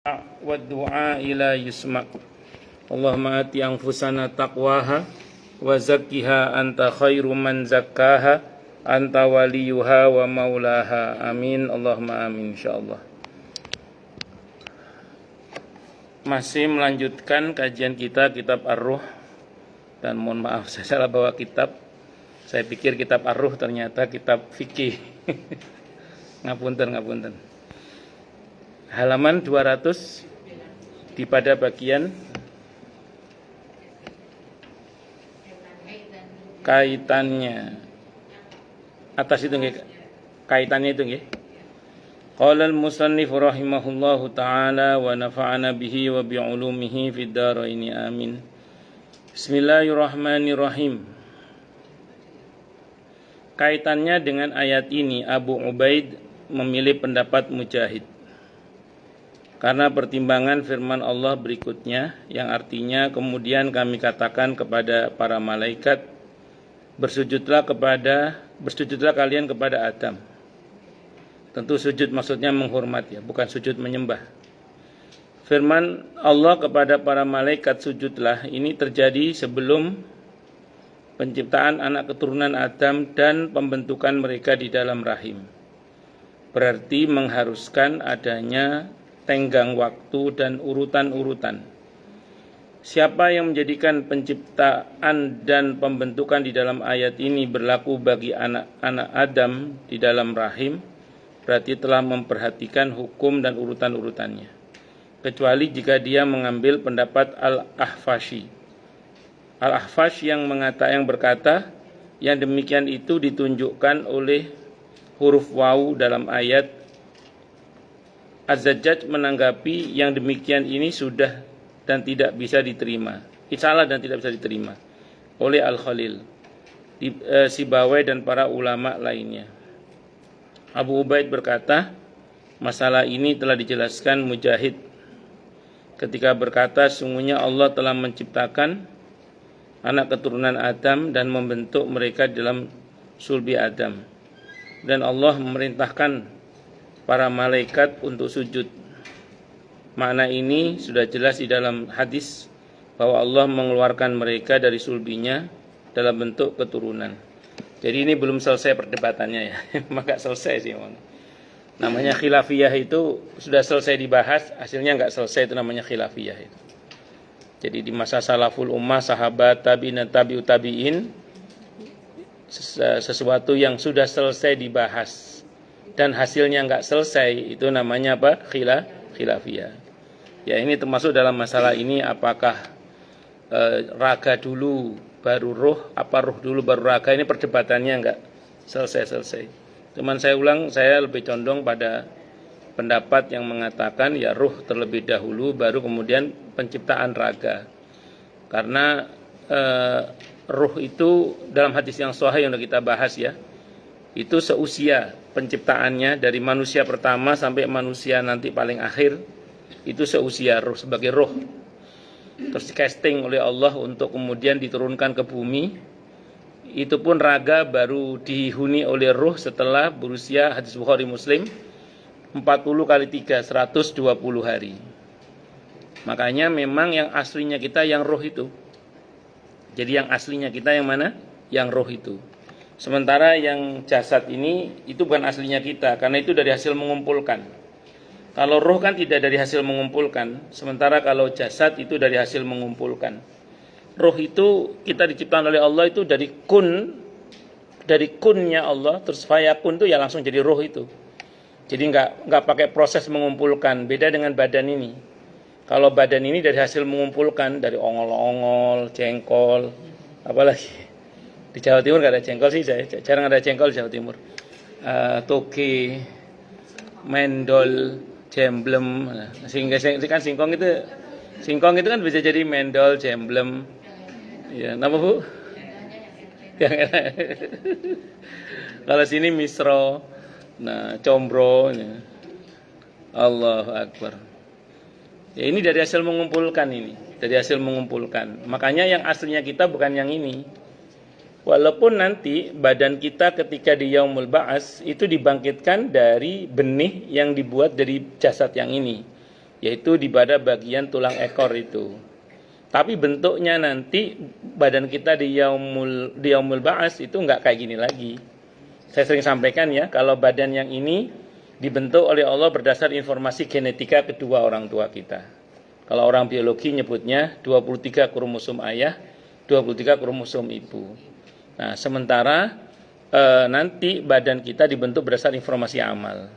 والدعاء لا يسمع اللهم آت أنفسنا تقواها وزكها أنت خير من زكاها أنت وليها ومولاها آمين اللهم آمين insyaallah. Masih melanjutkan kajian kita kitab Ar-Ruh, dan mohon maaf saya salah bawa kitab. Saya pikir kitab Ar-Ruh ternyata kitab fikih. Ngapunten. Halaman 200 di pada bagian kaitannya. Atas itu nggih, kaitannya itu nggih. Qala al-musannif rahimahullahu taala wa nafa'ana bihi wa bi 'ulumihi fid dharain amin. Bismillahirrahmanirrahim. Kaitannya dengan ayat ini Abu Ubaid memilih pendapat Mujahid karena pertimbangan firman Allah berikutnya yang artinya kemudian kami katakan kepada para malaikat, bersujudlah kalian kepada Adam. Tentu sujud maksudnya menghormat ya, bukan sujud menyembah. Firman Allah kepada para malaikat sujudlah ini terjadi sebelum penciptaan anak keturunan Adam dan pembentukan mereka di dalam rahim. Berarti mengharuskan adanya tenggang waktu dan urutan-urutan. Siapa yang menjadikan penciptaan dan pembentukan di dalam ayat ini berlaku bagi anak-anak Adam di dalam rahim, berarti telah memperhatikan hukum dan urutan-urutannya. Kecuali jika dia mengambil pendapat Al-Ahfashi. Al-Ahfash yang berkata yang demikian itu ditunjukkan oleh huruf wawu dalam ayat. Az-Zajjaj menanggapi yang demikian ini sudah dan tidak bisa diterima. Salah dan tidak bisa diterima oleh Al-Khalil, Sibawai dan para ulama lainnya. Abu Ubaid berkata, masalah ini telah dijelaskan Mujahid ketika berkata, sungguhnya Allah telah menciptakan anak keturunan Adam dan membentuk mereka dalam sulbi Adam. Dan Allah memerintahkan para malaikat untuk sujud. Makna ini sudah jelas di dalam hadis bahwa Allah mengeluarkan mereka dari sulbinya dalam bentuk keturunan. Jadi ini belum selesai perdebatannya ya. Maka selesai sih. Namanya khilafiyah itu sudah selesai dibahas, hasilnya enggak selesai, itu namanya khilafiyah itu. Jadi di masa salaful ummah, sahabat, tabi'in, tabi'ut tabi'in, sesuatu yang sudah selesai dibahas dan hasilnya enggak selesai, itu namanya apa? Khilafiyah. Ya, ini termasuk dalam masalah ini, apakah raga dulu baru ruh, apa ruh dulu baru raga, ini perdebatannya enggak selesai. Cuman saya ulang, saya lebih condong pada pendapat yang mengatakan ya ruh terlebih dahulu baru kemudian penciptaan raga. Karena ruh itu dalam hadis yang sahih yang sudah kita bahas ya, itu seusia penciptaannya dari manusia pertama sampai manusia nanti paling akhir, itu seusia ruh sebagai ruh. Terus di casting oleh Allah untuk kemudian diturunkan ke bumi. Itu pun raga baru dihuni oleh ruh setelah berusia, hadis Bukhari Muslim, 40 kali 3, 120 hari. Makanya memang yang aslinya kita yang roh itu. Jadi yang aslinya kita yang mana? Yang roh itu. Sementara yang jasad ini itu bukan aslinya kita, karena itu dari hasil mengumpulkan. Kalau roh kan tidak dari hasil mengumpulkan, sementara kalau jasad itu dari hasil mengumpulkan. Roh itu kita diciptakan oleh Allah itu dari kunnya Allah, terus fayakun itu ya langsung jadi roh itu. Jadi enggak pakai proses mengumpulkan, beda dengan badan ini. Kalau badan ini dari hasil mengumpulkan, dari ongol-ongol, jengkol, apalagi. Di Jawa Timur enggak ada jengkol sih, saya jarang ada jengkol di Jawa Timur. Toge, mendol, jemblem. Sehingga kan singkong itu kan bisa jadi mendol, jemblem. Ya, nama Bu? Kalau sini misro, nah combro, ya. Allahu Akbar. Ya ini dari hasil mengumpulkan ini, dari hasil mengumpulkan. Makanya yang aslinya kita bukan yang ini. Walaupun nanti badan kita ketika di Yaumul Ba'ats itu dibangkitkan dari benih yang dibuat dari jasad yang ini. yaitu pada bagian tulang ekor itu. Tapi bentuknya nanti badan kita di yaumul ba'ats itu enggak kayak gini lagi. Saya sering sampaikan ya, kalau badan yang ini dibentuk oleh Allah berdasar informasi genetika kedua orang tua kita. Kalau orang biologi nyebutnya 23 kromosom ayah, 23 kromosom ibu. Nah, sementara nanti badan kita dibentuk berdasar informasi amal.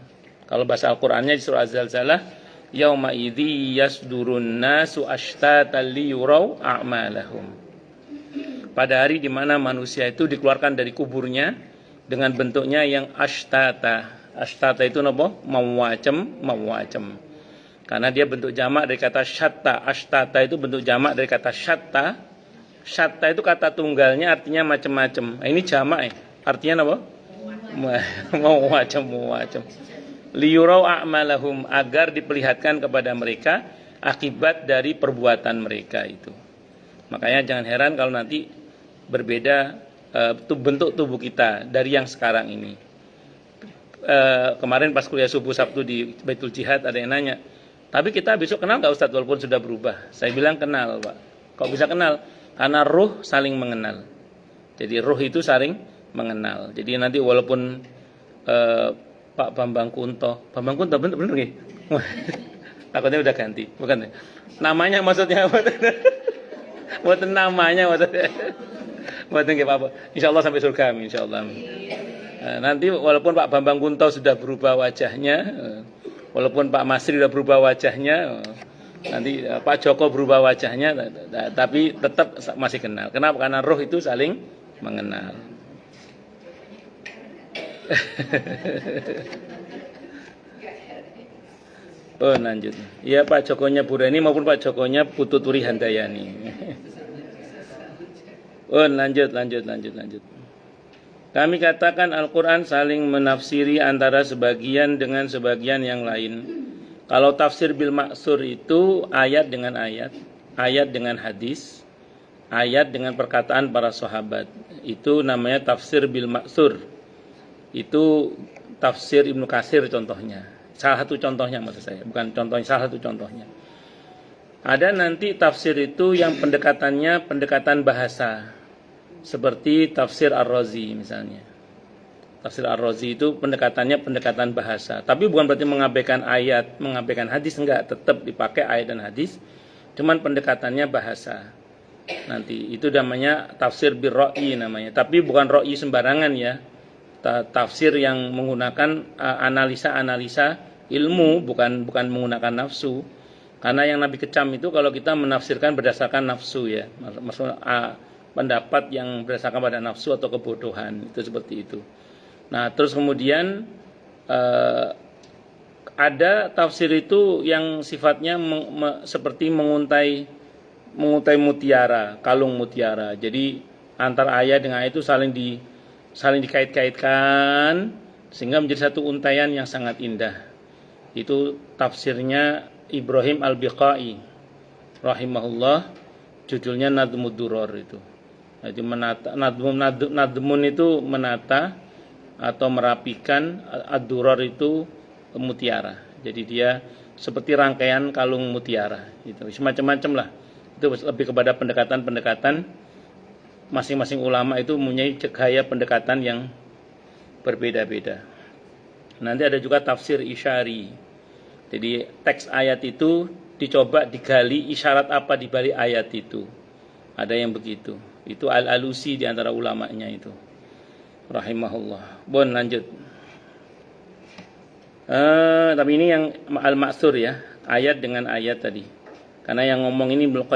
Kalau bahasa Al-Qur'annya di surah Az-Zalzalah, yauma idzi yasdurun nasu ashtatan liyurau a'malahum. Pada hari di mana manusia itu dikeluarkan dari kuburnya dengan bentuknya yang ashtata. Ashtata itu apa? Mawacem. Karena dia bentuk jamak dari kata syatta. Ashtata itu bentuk jamak dari kata syatta. Syatta itu kata tunggalnya artinya macam-macam. Nah, ini jamak ya. Artinya apa? Mawacem. Liyurau a'malahum, agar diperlihatkan kepada mereka akibat dari perbuatan mereka itu. Makanya jangan heran kalau nanti berbeda bentuk tubuh kita dari yang sekarang ini. Kemarin pas kuliah subuh Sabtu di Baitul Jihad ada yang nanya, tapi kita besok kenal nggak Ustadz walaupun sudah berubah? Saya bilang kenal Pak. Kok bisa kenal? Karena ruh saling mengenal. Jadi ruh itu saling mengenal. Jadi nanti walaupun Pak Bambang Kunto bener nggih? Takutnya udah ganti, bukan? Namanya maksudnya apa? Buat namanya maksudnya. Buat nggih Pak. Insyaallah sampai surga amin insyaallah. Nanti walaupun Pak Bambang Kunto sudah berubah wajahnya, walaupun Pak Masri sudah berubah wajahnya, nanti Pak Joko berubah wajahnya, tapi tetap masih kenal. Kenapa? Karena roh itu saling mengenal. Oh lanjut. Ya Pak Jokonya Burani maupun Pak Jokonya Putu Turi Handayani. Oh lanjut. Kami katakan Al-Quran saling menafsiri antara sebagian dengan sebagian yang lain. Kalau tafsir bil maksur itu ayat dengan ayat, ayat dengan hadis, ayat dengan perkataan para sahabat. Itu namanya tafsir bil maksur. Itu tafsir Ibnu Katsir contohnya. Salah satu contohnya maksud saya, bukan contohnya, salah satu contohnya. Ada nanti tafsir itu yang pendekatannya pendekatan bahasa. Seperti tafsir Ar-Razi misalnya. Tafsir Ar-Razi itu pendekatannya pendekatan bahasa. Tapi bukan berarti mengabaikan ayat, mengabaikan hadis, enggak, tetap dipakai ayat dan hadis. Cuman pendekatannya bahasa. Nanti itu namanya tafsir bir-ra'i namanya. Tapi bukan ra'i sembarangan ya. Tafsir yang menggunakan analisa-analisa ilmu, bukan menggunakan nafsu. Karena yang Nabi kecam itu kalau kita menafsirkan berdasarkan nafsu ya, maksudnya pendapat yang berdasarkan pada nafsu atau kebodohan, itu seperti itu. Nah terus kemudian ada tafsir itu yang sifatnya seperti menguntai mutiara, kalung mutiara. Jadi antara ayat dengan ayat itu saling dikait-kaitkan sehingga menjadi satu untaian yang sangat indah. Itu tafsirnya Ibrahim Al-Biqai rahimahullah, judulnya Nadmud Duror itu. Jadi menata nadmun itu menata atau merapikan, ad-duror itu mutiara. Jadi dia seperti rangkaian kalung mutiara gitu. Semacam-macam lah. Itu lebih kepada pendekatan masing-masing ulama itu mempunyai gaya pendekatan yang berbeda-beda. Nanti ada juga tafsir isyari. Jadi teks ayat itu dicoba digali isyarat apa di balik ayat itu. Ada yang begitu. Itu Al-Alusi di antara ulamanya itu. Rahimahullah. Bon lanjut. Tapi ini yang Al-Maksur ya, ayat dengan ayat tadi. Karena yang ngomong ini Ibnu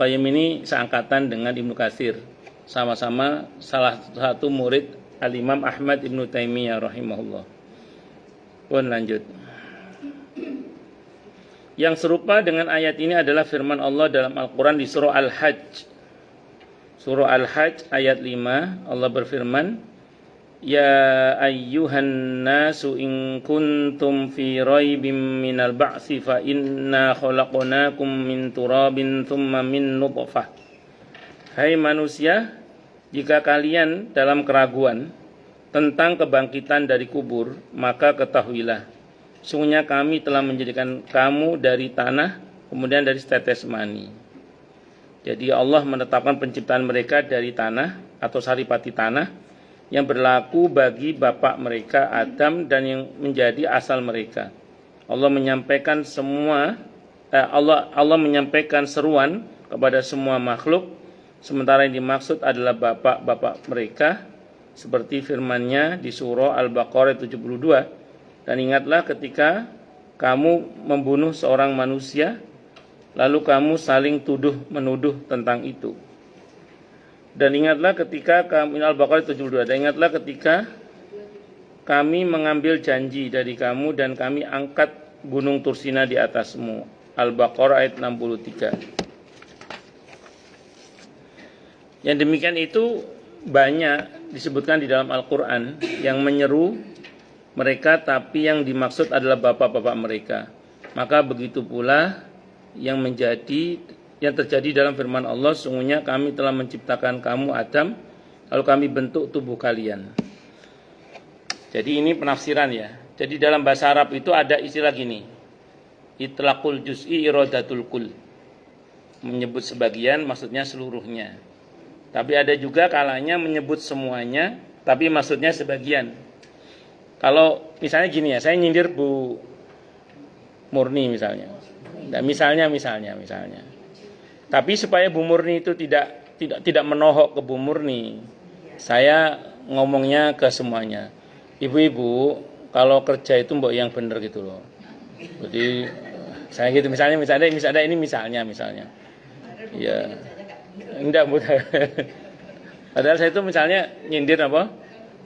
Qayyim ini seangkatan dengan Ibnu Katsir. Sama-sama salah satu murid Al-Imam Ahmad Ibnu Taimiyah rahimahullah. Pun lanjut. Yang serupa dengan ayat ini adalah firman Allah dalam Al-Quran di surah Al-Hajj. Surah Al-Hajj ayat 5, Allah berfirman, Ya ayyuhan nasu in kuntum fi raibim minal ba'si fa inna khalaqnakum min turabin thumma min nutfah. Hai manusia, jika kalian dalam keraguan tentang kebangkitan dari kubur, maka ketahuilah sungguhnya kami telah menjadikan kamu dari tanah, kemudian dari setetes mani. Jadi Allah menetapkan penciptaan mereka dari tanah atau saripati tanah yang berlaku bagi bapak mereka Adam dan yang menjadi asal mereka. Allah menyampaikan menyampaikan seruan kepada semua makhluk, sementara yang dimaksud adalah bapak-bapak mereka, seperti firman-Nya di surah Al-Baqarah 72. Dan ingatlah ketika kamu membunuh seorang manusia, lalu kamu saling tuduh-menuduh tentang itu. Dan ingatlah ketika kami, Al-Baqarah 72, dan ingatlah ketika kami mengambil janji dari kamu dan kami angkat gunung Tursina di atasmu. Al-Baqarah ayat 63. Yang demikian itu banyak disebutkan di dalam Al-Quran yang menyeru mereka, tapi yang dimaksud adalah bapak-bapak mereka. Maka begitu pula yang terjadi dalam firman Allah, sungguhnya kami telah menciptakan kamu Adam, lalu kami bentuk tubuh kalian. Jadi ini penafsiran ya. Jadi dalam bahasa Arab itu ada istilah gini, itlaqul juz'i iradatul kul, menyebut sebagian maksudnya seluruhnya. Tapi ada juga kalanya menyebut semuanya tapi maksudnya sebagian. Kalau misalnya gini ya, saya nyindir Bu Murni misalnya. Nah, misalnya. Tapi supaya Bu Murni itu tidak menohok ke Bu Murni, saya ngomongnya ke semuanya. Ibu-ibu, kalau kerja itu mbok yang bener gitu loh. Jadi saya gitu misalnya ini misalnya. Iya. Enggak, Bu. Padahal saya itu misalnya nyindir apa?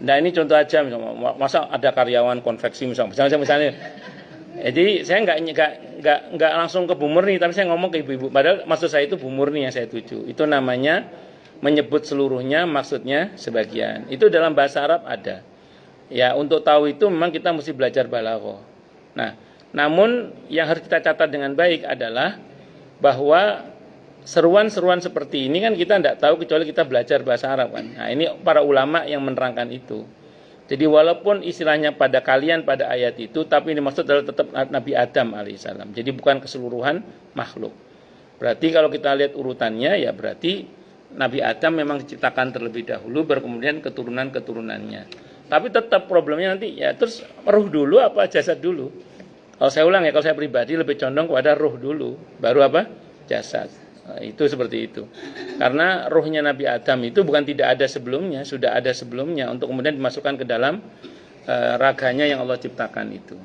Nah, ini contoh aja misalnya, masa ada karyawan konveksi misalnya. Jadi saya enggak langsung ke Bu Murni, tapi saya ngomong ke ibu-ibu. Padahal maksud saya itu Bu Murni yang saya tuju. Itu namanya menyebut seluruhnya, maksudnya sebagian. Itu dalam bahasa Arab ada. Ya, untuk tahu itu memang kita mesti belajar balaghah. Nah, namun yang harus kita catat dengan baik adalah bahwa seruan-seruan seperti ini kan kita tidak tahu kecuali kita belajar bahasa Arab kan. Nah, ini para ulama yang menerangkan itu. Jadi walaupun istilahnya pada kalian pada ayat itu, tapi ini maksud adalah tetap Nabi Adam alaihissalam. Jadi bukan keseluruhan makhluk. Berarti kalau kita lihat urutannya ya berarti Nabi Adam memang diciptakan terlebih dahulu, baru kemudian keturunan-keturunannya. Tapi tetap problemnya nanti ya terus ruh dulu apa jasad dulu. Kalau saya ulang ya, kalau saya pribadi lebih condong kepada ruh dulu, baru apa? Jasad. Nah, itu seperti itu. Karena ruhnya Nabi Adam itu bukan tidak ada sebelumnya, sudah ada sebelumnya untuk kemudian dimasukkan ke dalam raganya yang Allah ciptakan itu.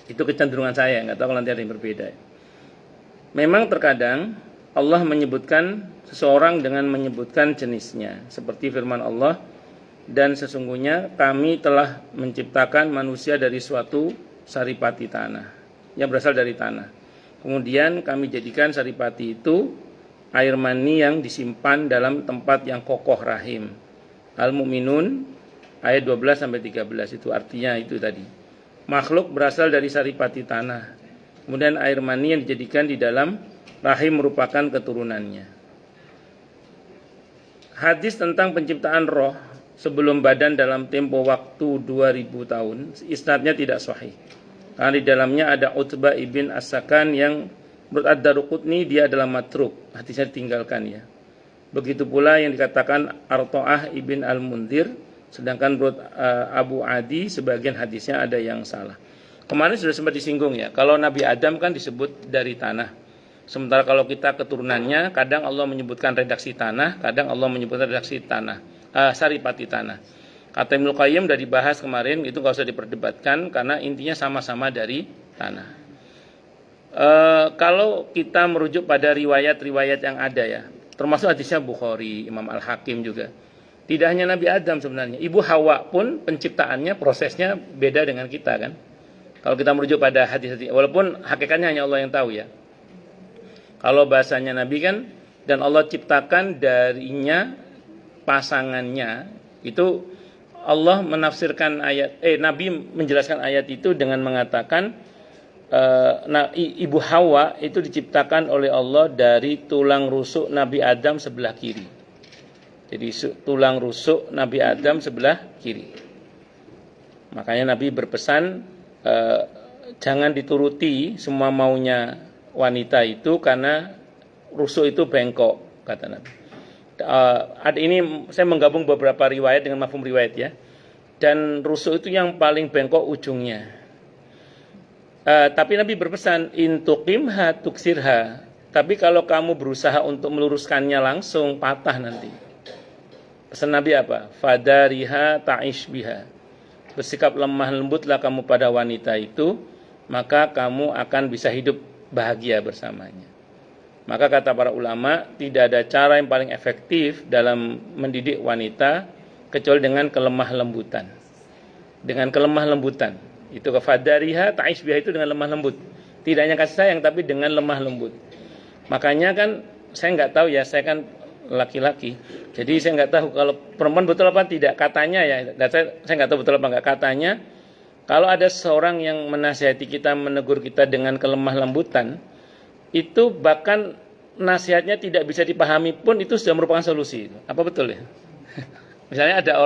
Itu kecenderungan saya, nggak tahu kalau nanti ada yang berbeda. Memang terkadang Allah menyebutkan seseorang dengan menyebutkan jenisnya, seperti firman Allah, dan sesungguhnya kami telah menciptakan manusia dari suatu saripati tanah, yang berasal dari tanah. Kemudian kami jadikan saripati itu air mani yang disimpan dalam tempat yang kokoh rahim. Al-Mu'minun ayat 12-13 itu artinya itu tadi. Makhluk berasal dari saripati tanah. Kemudian air mani yang dijadikan di dalam rahim merupakan keturunannya. Hadis tentang penciptaan roh sebelum badan dalam tempo waktu 2000 tahun, isnadnya tidak sahih. Karena di dalamnya ada Utbah ibn As-Sakan yang menurut Ad-Daruqutni dia adalah matruk, hadisnya ditinggalkan ya. Begitu pula yang dikatakan Arto'ah ibn Al-Mundhir, sedangkan menurut Abu Adi sebagian hadisnya ada yang salah. Kemarin sudah sempat disinggung ya, kalau Nabi Adam kan disebut dari tanah. Sementara kalau kita keturunannya, kadang Allah menyebutkan redaksi tanah, kadang Allah menyebutkan redaksi tanah, saripati tanah. Kata Ibnu Qayyim sudah dibahas kemarin, itu nggak usah diperdebatkan karena intinya sama-sama dari tanah. Kalau kita merujuk pada riwayat-riwayat yang ada ya, termasuk hadisnya Bukhari, Imam Al-Hakim juga. Tidak hanya Nabi Adam sebenarnya, Ibu Hawa pun penciptaannya prosesnya beda dengan kita kan. Kalau kita merujuk pada hadis-hadis, walaupun hakikatnya hanya Allah yang tahu ya. Kalau bahasanya Nabi kan, dan Allah ciptakan darinya pasangannya, itu Allah menafsirkan ayat, Nabi menjelaskan ayat itu dengan mengatakan Ibu Hawa itu diciptakan oleh Allah dari tulang rusuk Nabi Adam sebelah kiri. Jadi tulang rusuk Nabi Adam sebelah kiri. Makanya Nabi berpesan jangan dituruti semua maunya wanita itu karena rusuk itu bengkok, kata Nabi. Ini saya menggabung beberapa riwayat dengan mafhum riwayat ya. Dan rusuk itu yang paling bengkok ujungnya. Tapi Nabi berpesan, intuqimha tuksirha. Tapi kalau kamu berusaha untuk meluruskannya langsung, patah nanti. Pesan Nabi apa? Fadariha ta'ish biha. Bersikap lemah lembutlah kamu pada wanita itu, maka kamu akan bisa hidup bahagia bersamanya. Maka kata para ulama, tidak ada cara yang paling efektif dalam mendidik wanita kecuali dengan kelemah lembutan. Dengan kelemah lembutan. Itu kafadariha ta'ish biha, itu dengan lemah lembut. Tidak hanya kasih sayang tapi dengan lemah lembut. Makanya kan saya nggak tahu ya, saya kan laki-laki. Jadi saya nggak tahu kalau perempuan betul apa tidak, katanya ya. Dan saya nggak tahu betul apa nggak, katanya kalau ada seorang yang menasihati kita, menegur kita dengan kelemah lembutan, itu bahkan nasihatnya tidak bisa dipahami pun itu sudah merupakan solusi. Apa betul ya? Misalnya ada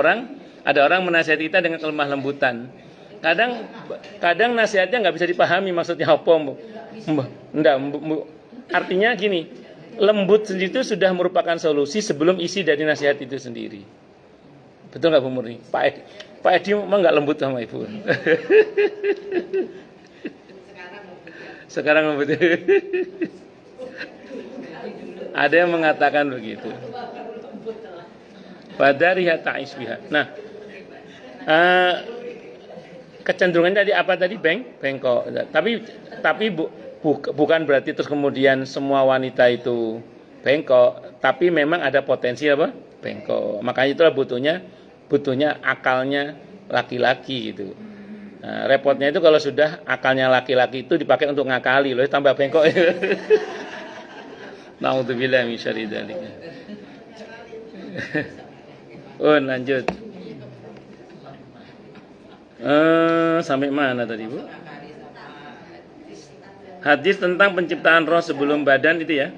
orang menasihati kita dengan kelemah lembutan. Kadang nasihatnya nggak bisa dipahami maksudnya apa. Artinya gini, lembut sendiri itu sudah merupakan solusi sebelum isi dari nasihat itu sendiri. Betul nggak Bu Murni? Pak Edi memang nggak lembut sama Ibu. Sekarang lembut. Ada yang mengatakan begitu. Fadariha ta'ish biha. Nah, kecenderungannya tadi apa tadi? Bengkok. Tapi bukan berarti terus kemudian semua wanita itu bengkok, tapi memang ada potensi apa? Bengkok. Makanya itulah butuhnya akalnya laki-laki gitu. Nah, repotnya itu kalau sudah akalnya laki-laki itu dipakai untuk ngakali, loh tambah bengkok. Na'udzubillah min syarri dzalik. Lanjut. Sampai mana tadi Bu? Hadis tentang penciptaan roh sebelum badan itu ya.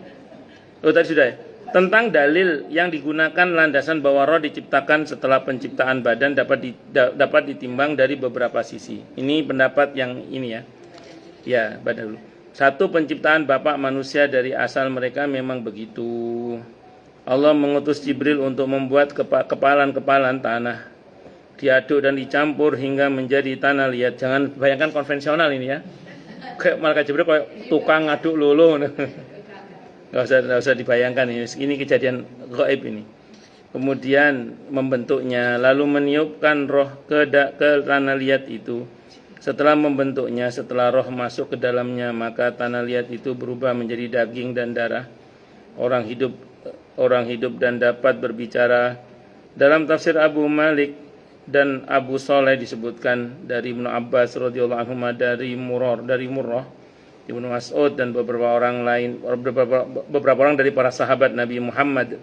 Tadi sudah ya. Tentang dalil yang digunakan landasan bahwa roh diciptakan setelah penciptaan badan dapat ditimbang dari beberapa sisi. Ini pendapat yang ini ya. Ya, badan dulu. Satu, penciptaan bapak manusia dari asal mereka memang begitu. Allah mengutus Jibril untuk membuat kepalan-kepalan tanah. Diaduk dan dicampur hingga menjadi tanah liat. Jangan bayangkan konvensional ini ya. Kayak malaikat Jibril kayak tukang ngaduk lolo. Nggak usah dibayangkan ini. Ini kejadian gaib ini. Kemudian membentuknya, lalu meniupkan roh ke tanah liat itu. Setelah membentuknya, setelah roh masuk ke dalamnya, maka tanah liat itu berubah menjadi daging dan darah. Orang hidup dan dapat berbicara. Dalam tafsir Abu Malik dan Abu Saleh disebutkan dari Ibnu Abbas radhiyallahu anhu, dari Murrah, Ibnu Mas'ud dan beberapa orang orang dari para sahabat Nabi Muhammad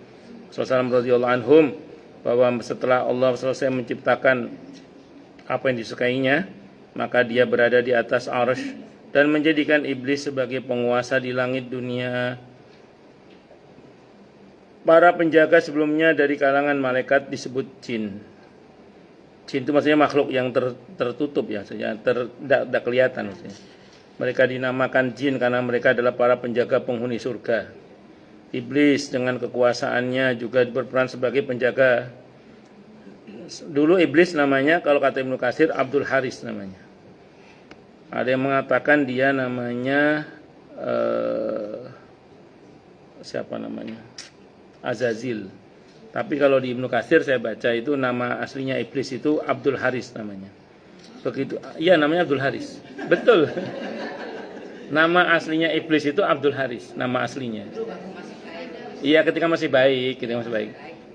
SAW radhiyallahu anhum, bahwa setelah Allah selesai menciptakan apa yang disukainya, maka dia berada di atas arsy dan menjadikan iblis sebagai penguasa di langit dunia. Para penjaga sebelumnya dari kalangan malaikat disebut jin. Jin itu maksudnya makhluk yang tertutup ya, tidak kelihatan maksudnya. Mereka dinamakan jin karena mereka adalah para penjaga penghuni surga. Iblis dengan kekuasaannya juga berperan sebagai penjaga. Dulu iblis namanya, kalau kata Ibnu Katsir, Abdul Haris namanya. Ada yang mengatakan dia namanya siapa namanya? Azazil. Tapi kalau di Ibnu Katsir saya baca itu nama aslinya iblis itu Abdul Haris namanya. Begitu. Iya, namanya Abdul Haris. Betul. Nama aslinya iblis itu Abdul Haris, nama aslinya. Iya, ketika masih baik.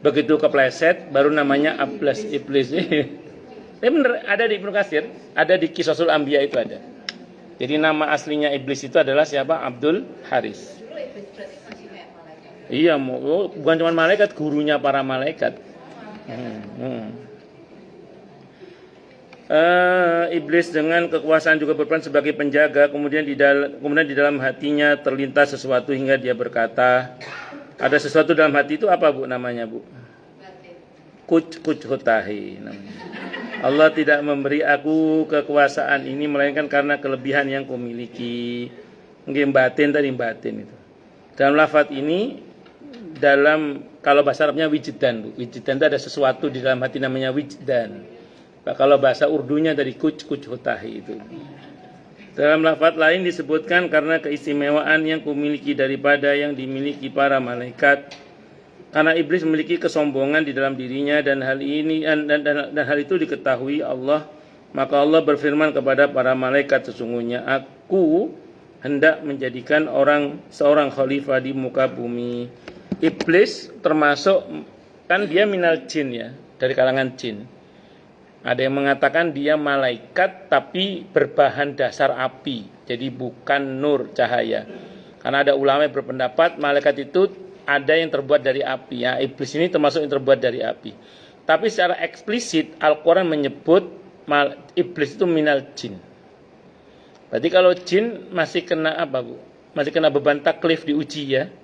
Begitu kepleset baru namanya iblis. Tapi benar, ada di Ibnu Katsir, ada di Qisasul Anbiya itu ada. Jadi nama aslinya iblis itu adalah siapa? Abdul Haris. Iya, bukan cuma malaikat, gurunya para malaikat. Iblis dengan kekuasaan juga berperan sebagai penjaga. Kemudian di dalam hatinya terlintas sesuatu hingga dia berkata, ada sesuatu dalam hati itu apa Bu namanya Bu? Kuchhutahi namanya. Allah tidak memberi aku kekuasaan ini melainkan karena kelebihan yang kumiliki. Mungkin batin itu. Dalam lafaz ini, kalau bahasa Arabnya wijdan, Bu. Wijdan itu ada sesuatu di dalam hati namanya wijdan. Kalau bahasa Urdunya dari kuch hutahi itu. Dalam lafaz lain disebutkan karena keistimewaan yang kumiliki daripada yang dimiliki para malaikat. Karena iblis memiliki kesombongan di dalam dirinya dan hal itu diketahui Allah, maka Allah berfirman kepada para malaikat, sesungguhnya aku hendak menjadikan seorang khalifah di muka bumi. Iblis termasuk, kan dia minal jin ya, dari kalangan jin. Ada yang mengatakan dia malaikat tapi berbahan dasar api, jadi bukan nur cahaya. Karena ada ulama yang berpendapat malaikat itu ada yang terbuat dari api ya. Iblis ini termasuk yang terbuat dari api. Tapi secara eksplisit Al-Quran menyebut iblis itu minal jin. Berarti kalau jin masih kena apa, Bu? Masih kena beban taklif diuji ya.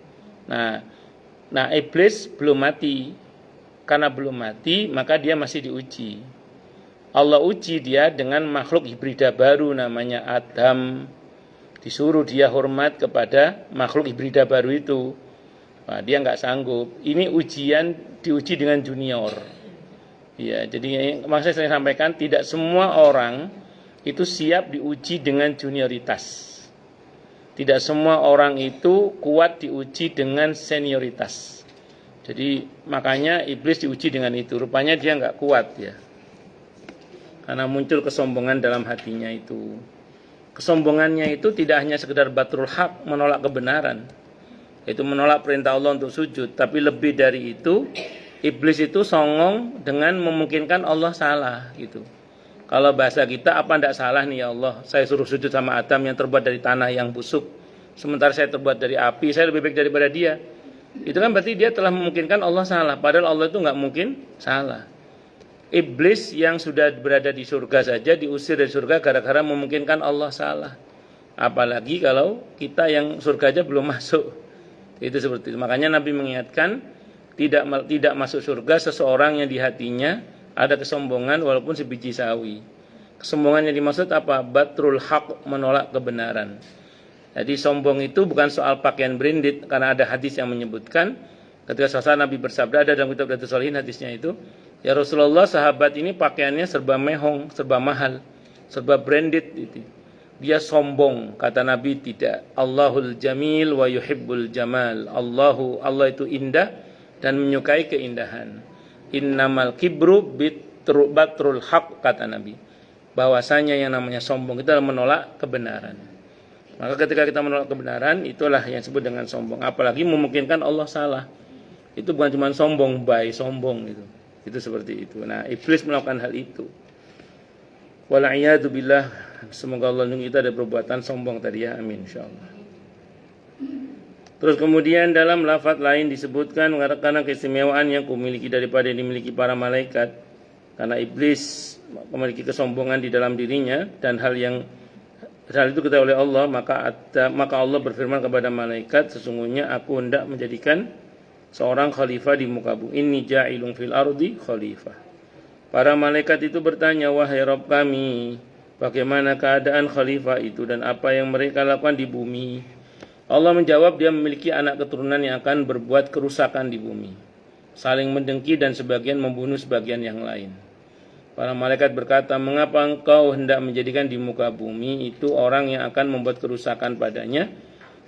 Nah iblis belum mati. Karena belum mati maka dia masih diuji. Allah uji dia dengan makhluk hibrida baru namanya Adam. Disuruh dia hormat kepada makhluk hibrida baru itu. Nah, dia nggak sanggup. Ini diuji dengan junior. Ya, jadi maksud saya sampaikan tidak semua orang itu siap diuji dengan junioritas. Tidak semua orang itu kuat diuji dengan senioritas. Jadi makanya iblis diuji dengan itu. Rupanya dia nggak kuat ya. Karena muncul kesombongan dalam hatinya itu. Kesombongannya itu tidak hanya sekedar batrul haq, menolak kebenaran. Itu menolak perintah Allah untuk sujud. Tapi lebih dari itu, iblis itu songong dengan memungkinkan Allah salah gitu. Kalau bahasa kita, apa tidak salah nih ya Allah, saya suruh sujud sama Adam yang terbuat dari tanah yang busuk, sementara saya terbuat dari api, saya lebih baik daripada dia. Itu kan berarti dia telah memungkinkan Allah salah. Padahal Allah itu nggak mungkin salah. Iblis yang sudah berada di surga saja diusir dari surga gara-gara memungkinkan Allah salah. Apalagi kalau kita yang surga aja belum masuk. Itu seperti itu. Makanya Nabi mengingatkan tidak masuk surga seseorang yang di hatinya ada kesombongan walaupun sebiji sawi. Kesombongan yang dimaksud apa? Batrul haq, menolak kebenaran. Jadi sombong itu bukan soal pakaian branded, karena ada hadis yang menyebutkan ketika suatu Nabi bersabda, ada dalam kitab Riyadhus Shalihin hadisnya itu, ya Rasulullah, sahabat ini pakaiannya serba mehong, serba mahal, serba branded itu. Dia sombong, kata Nabi tidak. Allahul jamil wa yuhibbul jamal. Allah itu indah dan menyukai keindahan. Innamal kibru batrul haq, kata Nabi. Bahwasanya yang namanya sombong itu adalah menolak kebenaran. Maka ketika kita menolak kebenaran, itulah yang disebut dengan sombong. Apalagi memungkinkan Allah salah. Itu bukan cuma sombong, sombong itu. Itu seperti itu. Nah, iblis melakukan hal itu. Wal'iyadu billah, semoga Allah lindungi kita dari perbuatan sombong tadi ya, amin insyaallah. Terus kemudian dalam lafaz lain disebutkan karena keistimewaan yang kumiliki daripada yang dimiliki para malaikat, karena iblis memiliki kesombongan di dalam dirinya dan hal itu ketahui oleh Allah, maka Allah berfirman kepada malaikat, sesungguhnya aku hendak menjadikan seorang khalifah di muka bumi. Inni ja'ilun fil ardi khalifah. Para malaikat itu bertanya, wahai Rabb kami, bagaimana keadaan khalifah itu dan apa yang mereka lakukan di bumi? Allah menjawab, dia memiliki anak keturunan yang akan berbuat kerusakan di bumi, saling mendengki dan sebagian membunuh sebagian yang lain. Para malaikat berkata, mengapa engkau hendak menjadikan di muka bumi itu orang yang akan membuat kerusakan padanya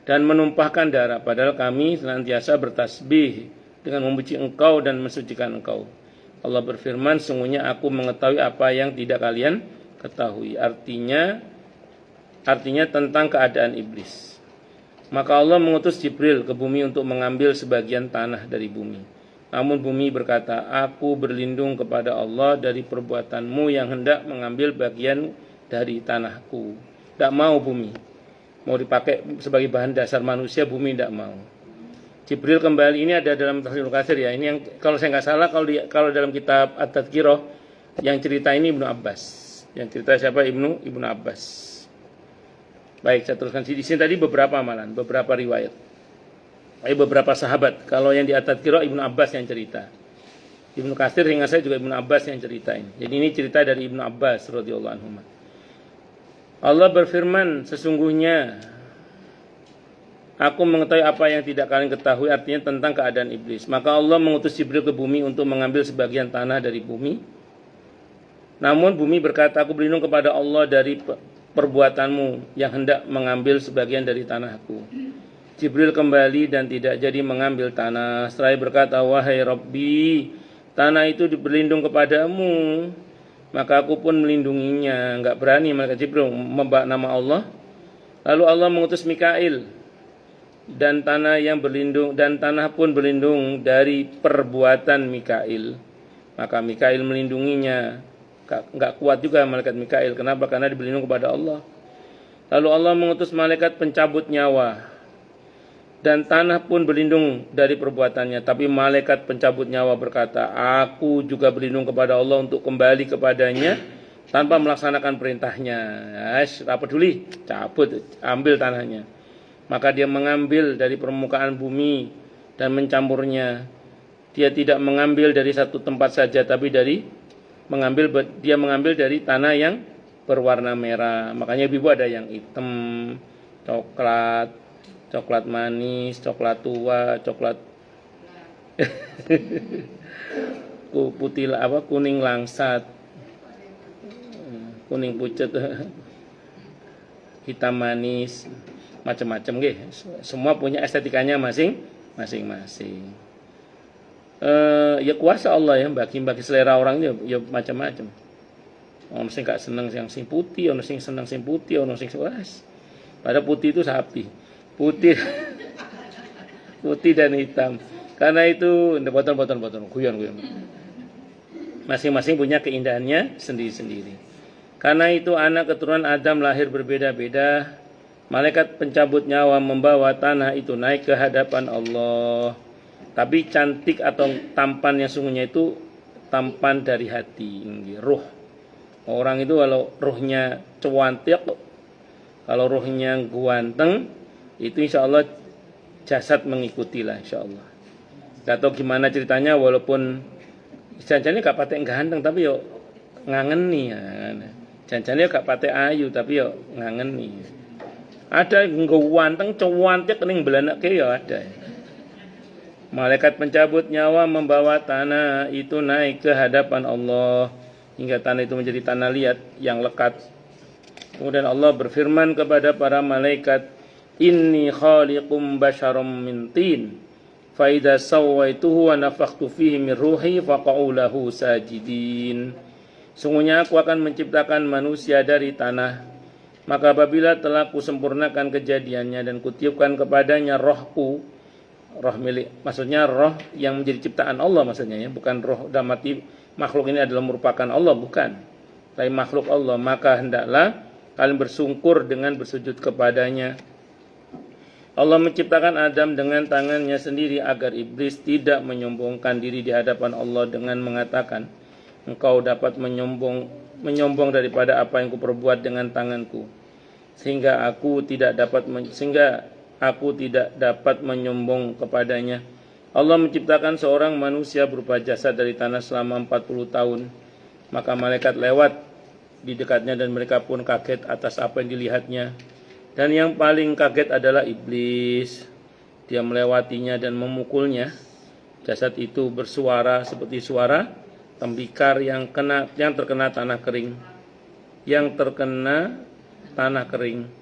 dan menumpahkan darah, padahal kami senantiasa bertasbih dengan memuji engkau dan mensucikan engkau. Allah berfirman, sungguhnya aku mengetahui apa yang tidak kalian ketahui. Artinya tentang keadaan iblis. Maka Allah mengutus Jibril ke bumi untuk mengambil sebagian tanah dari bumi. Namun bumi berkata, aku berlindung kepada Allah dari perbuatanmu yang hendak mengambil bagian dari tanahku. Tidak mau bumi. Mau dipakai sebagai bahan dasar manusia, bumi tidak mau. Jibril kembali, ini ada dalam Tafsirul Katsir ya. Ini yang kalau saya nggak salah kalau dalam kitab At-Tadhkirah yang cerita ini Ibnu Abbas. Yang cerita siapa? Ibnu Abbas. Baik, saya teruskan di sini tadi beberapa riwayat. Beberapa sahabat. Kalau yang di At-Tadhkirah Ibnu Abbas yang cerita. Ibnu Katsir hingga saya juga Ibnu Abbas yang ceritain. Jadi ini cerita dari Ibnu Abbas radhiyallahu anhu. Allah berfirman, sesungguhnya aku mengetahui apa yang tidak kalian ketahui, artinya tentang keadaan iblis. Maka Allah mengutus Jibril ke bumi untuk mengambil sebagian tanah dari bumi. Namun bumi berkata, aku berlindung kepada Allah dari perbuatanmu yang hendak mengambil sebagian dari tanahku. Jibril kembali dan tidak jadi mengambil tanah. Seraya berkata, wahai Rabbi, tanah itu berlindung kepadamu. Maka aku pun melindunginya. Enggak berani malaikat Jibril membak nama Allah. Lalu Allah mengutus Mikail, dan tanah pun berlindung dari perbuatan Mikail. Maka Mikail melindunginya. Enggak kuat juga malaikat Mikail. Kenapa? Karena berlindung kepada Allah. Lalu Allah mengutus malaikat pencabut nyawa, dan tanah pun berlindung dari perbuatannya. Tapi malaikat pencabut nyawa berkata, aku juga berlindung kepada Allah untuk kembali kepadanya tanpa melaksanakan perintahnya. Tak peduli, cabut, ambil tanahnya. Maka dia mengambil dari permukaan bumi dan mencampurnya. Dia tidak mengambil dari satu tempat saja, tapi dia mengambil dari tanah yang berwarna merah. Makanya ibu ada yang hitam, coklat manis, coklat tua, coklat putih kuning langsat, kuning pucet, hitam manis, macam-macam nggih. Semua punya estetikanya masing-masing. Ya kuasa Allah ya, bagi selera orang ya macam-macam. Ono sing gak seneng yang sing putih, ono sing seneng sing putih, ono sing was. Pada putih itu sapi. Putih dan hitam. Karena itu boton guyon. Masing-masing punya keindahannya sendiri-sendiri. Karena itu anak keturunan Adam lahir berbeda-beda. Malaikat pencabut nyawa membawa tanah itu naik ke hadapan Allah. Tapi cantik atau tampan yang sungguhnya itu tampan dari hati, ruh. Orang itu kalau ruhnya cuantik, kalau ruhnya guanteng, itu insya Allah jasad mengikutilah insya Allah. Gak tahu gimana ceritanya, walaupun janjanya gak patek ganteng tapi yo ngangeni ya. Janjanya gak patek ayu tapi yo ngangeni. Ada yang guanteng cuantik ning belanake ya ada. Malaikat pencabut nyawa membawa tanah itu naik ke hadapan Allah hingga tanah itu menjadi tanah liat yang lekat. Kemudian Allah berfirman kepada para malaikat, inni khaliqum basyarum min tin fa idza sawaituhu wa nafakhtu fihi min ruhi faqa'u lahu sajidin. Sungguhnya aku akan menciptakan manusia dari tanah, maka apabila telah kusempurnakan kejadiannya dan kutiupkan kepadanya rohku, roh milik, maksudnya roh yang menjadi ciptaan Allah maksudnya ya, bukan roh dalam arti makhluk ini adalah merupakan Allah, bukan, tapi makhluk Allah, maka hendaklah kalian bersungkur dengan bersujud kepadanya. Allah menciptakan Adam dengan tangannya sendiri agar iblis tidak menyombongkan diri di hadapan Allah dengan mengatakan, engkau dapat menyombong daripada apa yang kuperbuat dengan tanganku, sehingga aku tidak dapat menyombong kepadanya. Allah menciptakan seorang manusia berupa jasad dari tanah selama 40 tahun. Maka malaikat lewat di dekatnya dan mereka pun kaget atas apa yang dilihatnya. Dan yang paling kaget adalah iblis. Dia melewatinya dan memukulnya. Jasad itu bersuara seperti suara tembikar yang terkena tanah kering.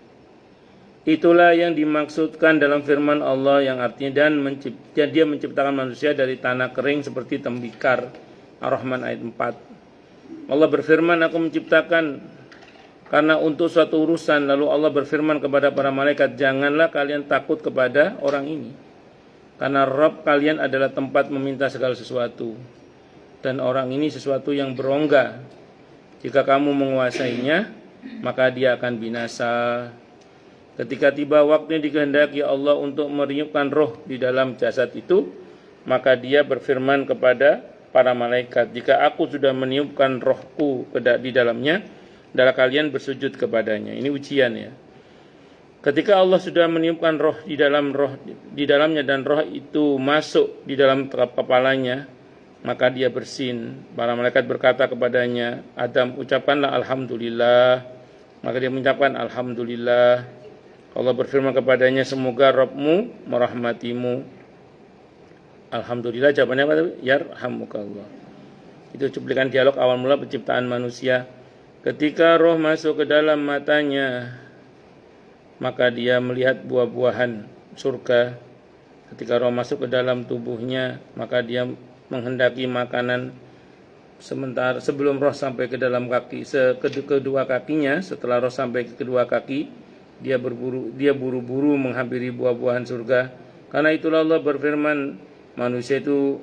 Itulah yang dimaksudkan dalam firman Allah yang artinya dia menciptakan manusia dari tanah kering seperti tembikar. Ar-Rahman ayat 4. Allah berfirman, aku menciptakan karena untuk suatu urusan. Lalu Allah berfirman kepada para malaikat, janganlah kalian takut kepada orang ini, karena Rabb kalian adalah tempat meminta segala sesuatu, dan orang ini sesuatu yang berongga. Jika kamu menguasainya, maka dia akan binasa. Ketika tiba waktunya dikehendaki Allah untuk meniupkan roh di dalam jasad itu, maka dia berfirman kepada para malaikat, jika aku sudah meniupkan rohku di dalamnya, adalah kalian bersujud kepadanya. Ini ujian ya. Ketika Allah sudah meniupkan roh di dalamnya dan roh itu masuk di dalam kepalanya, maka dia bersin. Para malaikat berkata kepadanya, Adam, ucapkanlah alhamdulillah. Maka dia mengucapkan alhamdulillah. Allah berfirman kepadanya, semoga Rabbmu merahmatimu. Alhamdulillah, jawabannya apa? Yarhamukallah. Itu cuplikan dialog awal mula penciptaan manusia. Ketika roh masuk ke dalam matanya, maka dia melihat buah-buahan surga. Ketika roh masuk ke dalam tubuhnya, maka dia menghendaki makanan. Sementara sebelum roh sampai ke dalam kaki, kedua kakinya, setelah roh sampai ke kedua kaki, dia buru-buru menghampiri buah-buahan surga. Karena itulah Allah berfirman, manusia itu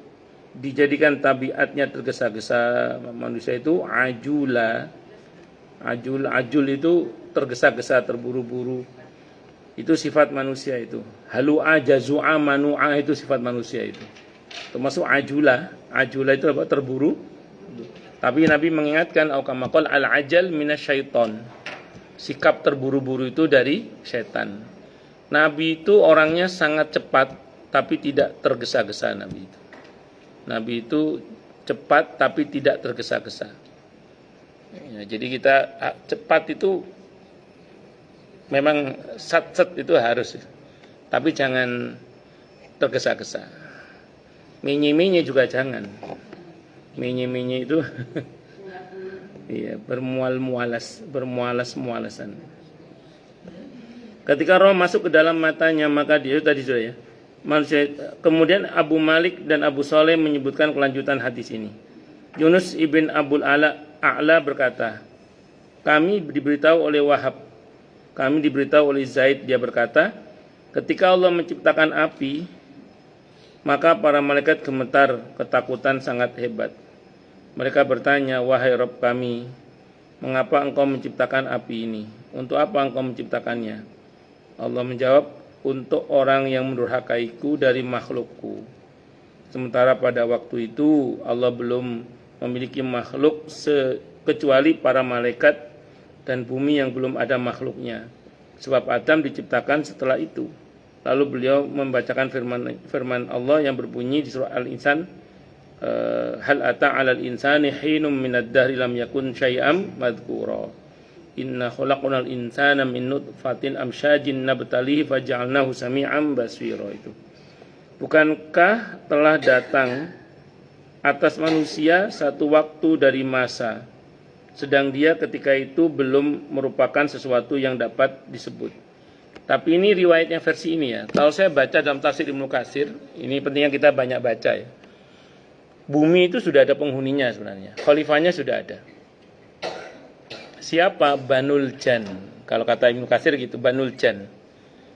dijadikan tabiatnya tergesa-gesa. Manusia itu ajula. Ajul itu tergesa-gesa, terburu-buru. Itu sifat manusia itu. Halu'a, jazu'a, manu'a itu sifat manusia itu. Termasuk ajula. Ajula itu apa? Terburu. Tapi Nabi mengingatkan, aukamakol al-ajal minasyaiton. Sikap terburu-buru itu dari setan. Nabi itu orangnya sangat cepat, tapi tidak tergesa-gesa. Nabi itu cepat, tapi tidak tergesa-gesa. Ya, jadi kita cepat itu memang sat-set itu harus, tapi jangan tergesa-gesa. Minyi-minyi juga jangan. Minyi-minyi itu iya, bermualas-mualasan. Ketika roh masuk ke dalam matanya, maka dia tadi sudah ya. Manusia. Kemudian Abu Malik dan Abu Saleh menyebutkan kelanjutan hadis ini. Yunus ibn Abul A'la berkata, kami diberitahu oleh Wahab, kami diberitahu oleh Zaid, dia berkata, ketika Allah menciptakan api, maka para malaikat gemetar, ketakutan sangat hebat. Mereka bertanya, wahai Rabb kami, mengapa engkau menciptakan api ini? Untuk apa engkau menciptakannya? Allah menjawab, untuk orang yang mendurhakaiku dari makhlukku. Sementara pada waktu itu Allah belum memiliki makhluk kecuali para malaikat dan bumi yang belum ada makhluknya. Sebab Adam diciptakan setelah itu. Lalu beliau membacakan firman Allah yang berbunyi di surah Al-Insan, hal ata 'alal insani hinum minad dahri lam yakun syai'am madhkura. Inna khalaqnal insana min nutfatin amsyajin nabtalihi faja'alnahu sami'an basira. Itu. Bukankah telah datang atas manusia satu waktu dari masa, sedang dia ketika itu belum merupakan sesuatu yang dapat disebut. Tapi ini riwayatnya versi ini ya. Kalau saya baca dalam tafsir Ibnu Katsir, ini pentingnya kita banyak baca ya. Bumi itu sudah ada penghuninya sebenarnya. Khalifahnya sudah ada. Siapa? Banul Jan. Kalau kata Ibnu Katsir gitu, Banul Jan.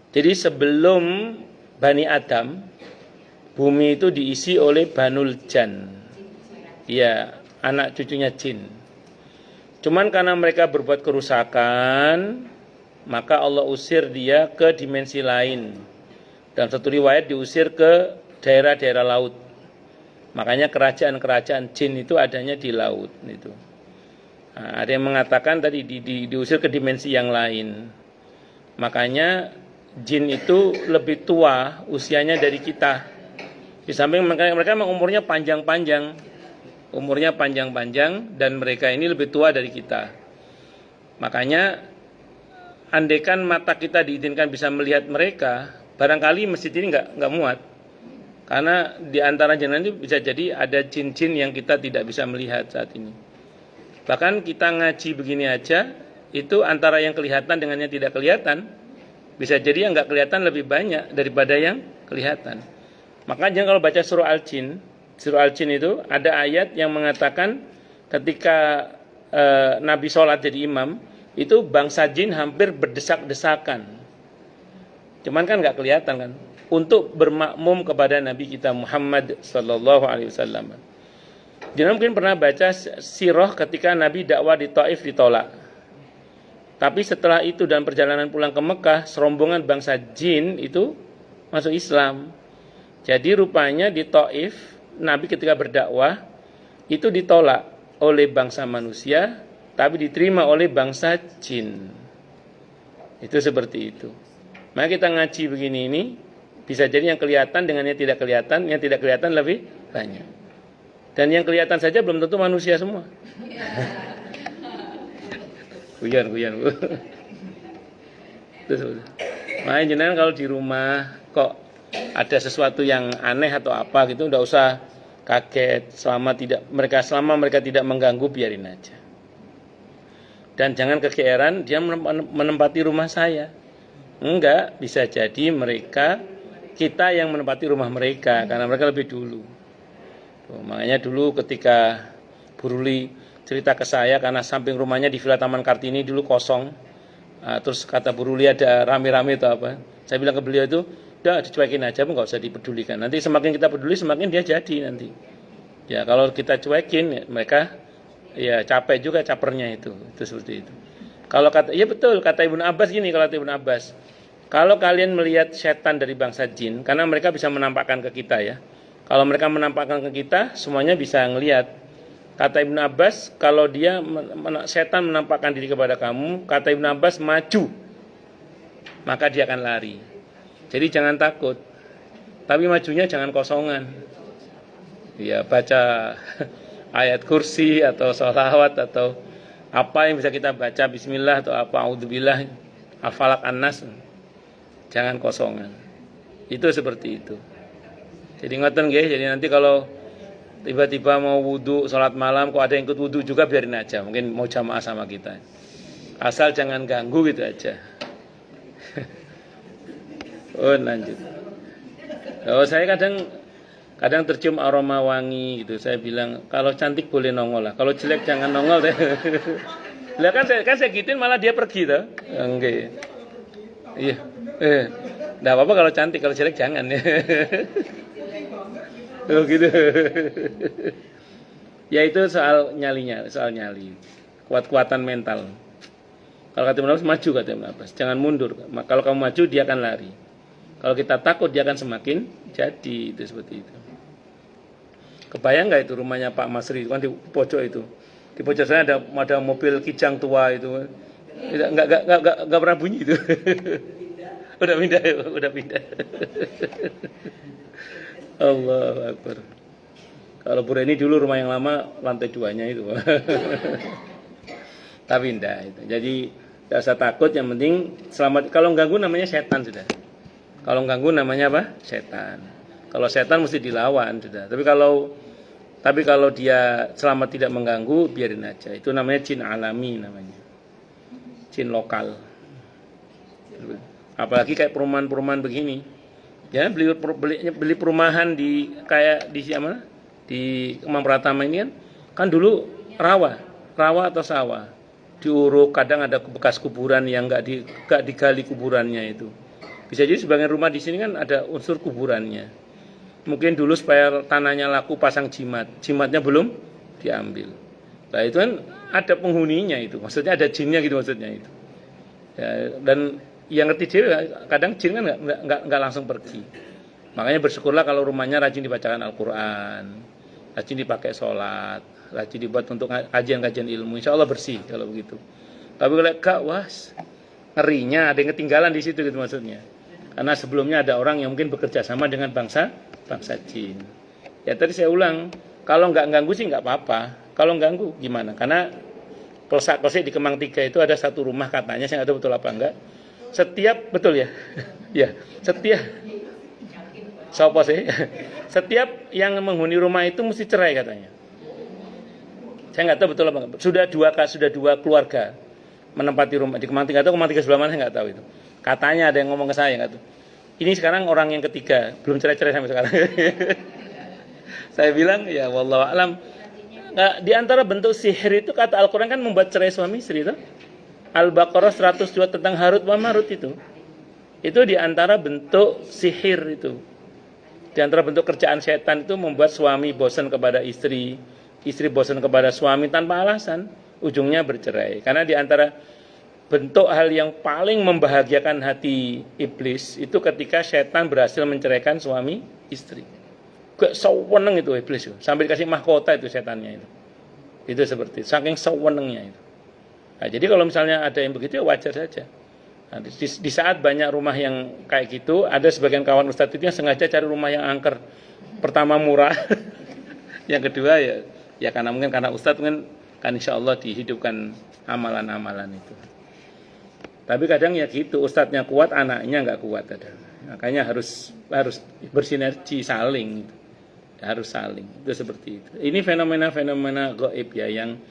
Jadi sebelum Bani Adam, bumi itu diisi oleh Banul Jan. Ya, anak cucunya jin. Cuman karena mereka berbuat kerusakan, maka Allah usir dia ke dimensi lain. Dalam satu riwayat diusir ke daerah-daerah laut. Makanya kerajaan-kerajaan jin itu adanya di laut itu. Nah, ada yang mengatakan tadi diusir ke dimensi yang lain. Makanya jin itu lebih tua usianya dari kita. Di samping mereka memang umurnya panjang-panjang. Umurnya panjang-panjang dan mereka ini lebih tua dari kita. Makanya andaikan mata kita diizinkan bisa melihat mereka, barangkali masjid ini nggak muat. Karena di antara jin itu bisa jadi ada jin-jin yang kita tidak bisa melihat saat ini. Bahkan kita ngaji begini aja, itu antara yang kelihatan dengan yang tidak kelihatan. Bisa jadi yang nggak kelihatan lebih banyak daripada yang kelihatan. Makanya kalau baca surah Al-Jin itu ada ayat yang mengatakan ketika Nabi sholat jadi imam, itu bangsa jin hampir berdesak-desakan. Cuman kan nggak kelihatan kan. Untuk bermakmum kepada Nabi kita Muhammad sallallahu alaihi wasallam. Jangan mungkin pernah baca sirah ketika Nabi dakwah di Taif ditolak. Tapi setelah itu dan perjalanan pulang ke Mekah, serombongan bangsa jin itu masuk Islam. Jadi rupanya di Taif, Nabi ketika berdakwah itu ditolak oleh bangsa manusia, tapi diterima oleh bangsa jin. Itu seperti itu. Maka kita ngaji begini ini, bisa jadi yang kelihatan dengan yang tidak kelihatan lebih banyak. Dan yang kelihatan saja belum tentu manusia semua. Guyon. Terus, makanya jenengan kalau di rumah kok ada sesuatu yang aneh atau apa gitu, nggak usah kaget. Selama mereka tidak mengganggu, biarin aja. Dan jangan kegeeran dia menempati rumah saya. Enggak, bisa jadi kita yang menempati rumah mereka karena mereka lebih dulu. Tuh, makanya dulu ketika Bu Ruli cerita ke saya, karena samping rumahnya di Villa Taman Kartini dulu kosong. Terus kata Bu Ruli ada rame-rame atau apa. Saya bilang ke beliau itu, udah dicuekin aja, nggak usah dipedulikan. Nanti semakin kita peduli, semakin dia jadi nanti. Ya kalau kita cuekin, mereka ya capek juga capernya itu seperti itu. Kalau ya betul kata Ibnu Abbas gini, kalau kalian melihat setan dari bangsa jin, karena mereka bisa menampakkan ke kita ya. Kalau mereka menampakkan ke kita, semuanya bisa ngelihat. Kata Ibnu Abbas, kalau setan menampakkan diri kepada kamu, kata Ibnu Abbas, maju, maka dia akan lari. Jadi jangan takut, tapi majunya jangan kosongan. Ya baca ayat kursi atau sholawat atau apa yang bisa kita baca, bismillah atau apa, a'udzubillah, al-falaq an-nas, jangan kosongan. Itu seperti itu. Jadi ngoten nggih, jadi nanti kalau tiba-tiba mau wudu, sholat malam, kok ada yang ikut wudu juga, biarin aja. Mungkin mau jamaah sama kita. Asal jangan ganggu gitu aja. Lanjut. Saya kadang tercium aroma wangi gitu. Saya bilang, kalau cantik boleh nongol lah. Kalau jelek jangan nongol. Lah kan saya gituin malah dia pergi toh. Enggak. Iya. Enggak apa-apa kalau cantik, kalau jelek jangan ya. Oh gitu. Ya itu soal nyali. Kuat-kuatan mental. Kalau kata Ibnu Abbas, maju kata Ibnu Abbas, jangan mundur. Kalau kamu maju, dia akan lari. Kalau kita takut, dia akan semakin jadi. Itu seperti itu. Kebayang nggak itu rumahnya Pak Masri, itu kan di pojok itu. Di pojok sana ada mobil kijang tua itu. Nggak pernah bunyi itu. Udah pindah. Allahu Akbar. Kalau Bu Reni dulu rumah yang lama lantai 2-nya itu. Tapi enggak itu. Jadi tidak usah takut, yang penting selamat. Kalau ganggu namanya setan sudah. Kalau ganggu namanya apa? Setan. Kalau setan mesti dilawan sudah. Tapi kalau dia selamat tidak mengganggu, biarin aja. Itu namanya jin alami namanya. Jin lokal. Apalagi kayak perumahan-perumahan begini. Ya, beli perumahan di mana? Di Kemang Pratama ini kan dulu rawa atau sawah. Diuruk, kadang ada bekas kuburan yang enggak digali kuburannya itu. Bisa jadi sebagian rumah di sini kan ada unsur kuburannya. Mungkin dulu supaya tanahnya laku pasang jimatnya belum diambil. Nah, itu kan ada penghuninya itu. Maksudnya ada jinnya gitu maksudnya itu. Ya, dan yang ngerti dia kadang jin kan nggak langsung pergi. Makanya bersyukurlah kalau rumahnya rajin dibacakan Al-Quran, rajin dipakai sholat, rajin dibuat untuk kajian-kajian ilmu. Insya Allah bersih kalau begitu. Tapi kalau enggak, ngerinya ada yang ketinggalan di situ gitu maksudnya. Karena sebelumnya ada orang yang mungkin bekerja sama dengan bangsa jin. Ya tadi saya ulang, kalau nggak ganggu sih nggak apa-apa. Kalau ganggu gimana? Karena pelosok di Kemang 3 itu ada satu rumah katanya, saya nggak tahu betul apa enggak. Betul ya? Ya, setiap yang menghuni rumah itu mesti cerai katanya. Saya nggak tahu betul apa enggak. Sudah dua keluarga menempati rumah di Kemang 3 atau Kemang 3 sebelah mana, saya nggak tahu itu. Katanya ada yang ngomong ke saya nggak tuh. Ini sekarang orang yang ketiga, belum cerai-cerai sampai sekarang. Saya bilang ya wallahu alam. Nah, di antara bentuk sihir itu kata Al-Quran kan membuat cerai suami istri itu. Al-Baqarah 102 tentang Harut wa Marut itu di antara bentuk sihir itu. Di antara bentuk kerjaan setan itu membuat suami bosan kepada istri bosan kepada suami tanpa alasan, ujungnya bercerai. Karena di antara bentuk hal yang paling membahagiakan hati iblis itu ketika setan berhasil menceraikan suami istri. Gak seweneng itu iblis itu, sampai dikasih mahkota itu setannya itu. Itu seperti saking sewenengnya itu. Nah, jadi kalau misalnya ada yang begitu ya wajar saja. Nah, di saat banyak rumah yang kayak gitu, ada sebagian kawan ustadz itu yang sengaja cari rumah yang angker. Pertama murah, Yang kedua ya karena mungkin karena Ustadz kan insya Allah dihidupkan amalan-amalan itu. Tapi kadang ya gitu, Ustadznya kuat, anaknya nggak kuat kadang. Makanya harus bersinergi, saling, harus saling. Itu seperti itu. Ini fenomena-fenomena gaib ya yang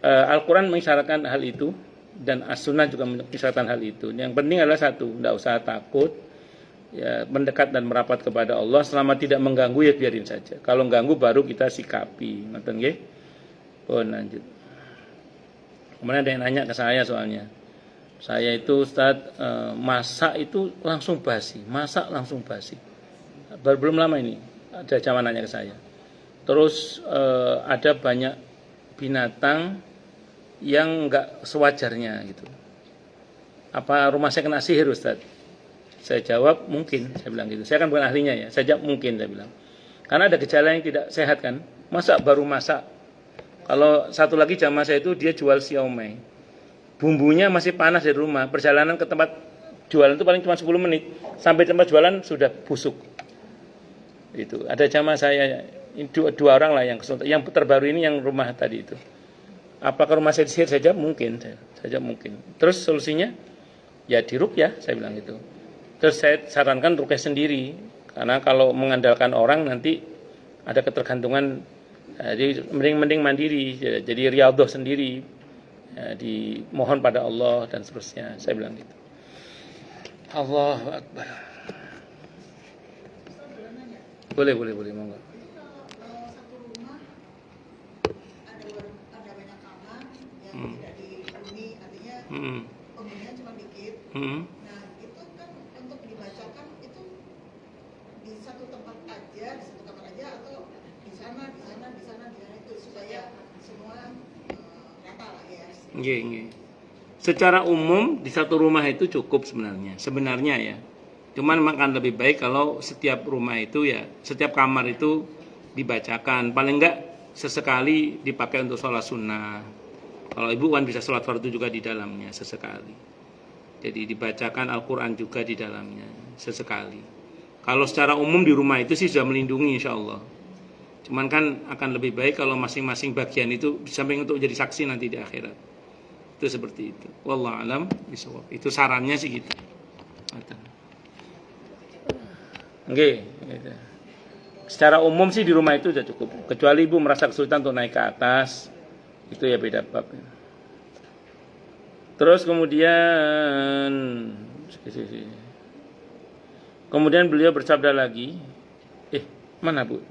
Al-Quran mengisyaratkan hal itu dan As-Sunnah juga mengisyaratkan hal itu. Yang penting adalah satu, tidak usah takut, ya, mendekat dan merapat kepada Allah selama tidak mengganggu ya biarin saja. Kalau mengganggu baru kita sikapi. Ngerti nggih? Oh, lanjut. Kemudian ada yang nanya ke saya soalnya. Saya itu Ustadz masak itu langsung basi, masak langsung basi. Belum lama ini ada zaman nanya ke saya. Terus ada banyak binatang yang enggak sewajarnya gitu. Apa rumah saya kena sihir Ustadz? Saya jawab mungkin, saya bilang gitu. Saya kan bukan ahlinya ya, saya jawab mungkin saya bilang. Karena ada gejala yang tidak sehat kan. Masa baru masak. Kalau satu lagi jamaah saya itu dia jual siomay. Bumbunya masih panas di rumah, perjalanan ke tempat jualan itu paling cuma 10 menit. Sampai tempat jualan sudah busuk. Itu. Ada jamaah saya, dua orang lah yang terbaru ini yang rumah tadi itu. Apakah rumah saya disihir? Saya jawab mungkin. Saya jawab mungkin. Terus solusinya? Ya diruqyah, saya bilang gitu. Terus saya sarankan ruqyah sendiri. Karena kalau mengandalkan orang nanti ada ketergantungan. Jadi mending mandiri. Jadi riyadhah sendiri. Ya, dimohon pada Allah dan seterusnya. Saya bilang gitu. Allahu Akbar. Boleh monggo. Satu rumah ada banyak kamar yang tidak dihuni, artinya penghuninya cuma dikit. Nah itu kan untuk dibacakan itu di satu tempat aja, di satu kamar aja, atau di sana itu supaya semua rata lah ya. Nggih. Secara umum di satu rumah itu cukup sebenarnya ya. Cuman makan lebih baik kalau setiap rumah itu ya, setiap kamar itu dibacakan. Paling enggak sesekali dipakai untuk sholat sunnah. Kalau ibu kan bisa sholat fardu juga di dalamnya sesekali. Jadi dibacakan Al-Quran juga di dalamnya sesekali. Kalau secara umum di rumah itu sih sudah melindungi insya Allah. Cuman kan akan lebih baik kalau masing-masing bagian itu disamping untuk jadi saksi nanti di akhirat. Itu seperti itu. Wallahu a'lam bishawab. Itu sarannya sih gitu. Oke, gitu. Secara umum sih di rumah itu sudah cukup. Kecuali ibu merasa kesulitan untuk naik ke atas, itu ya beda bab. Terus kemudian beliau bersabda lagi, mana Bu?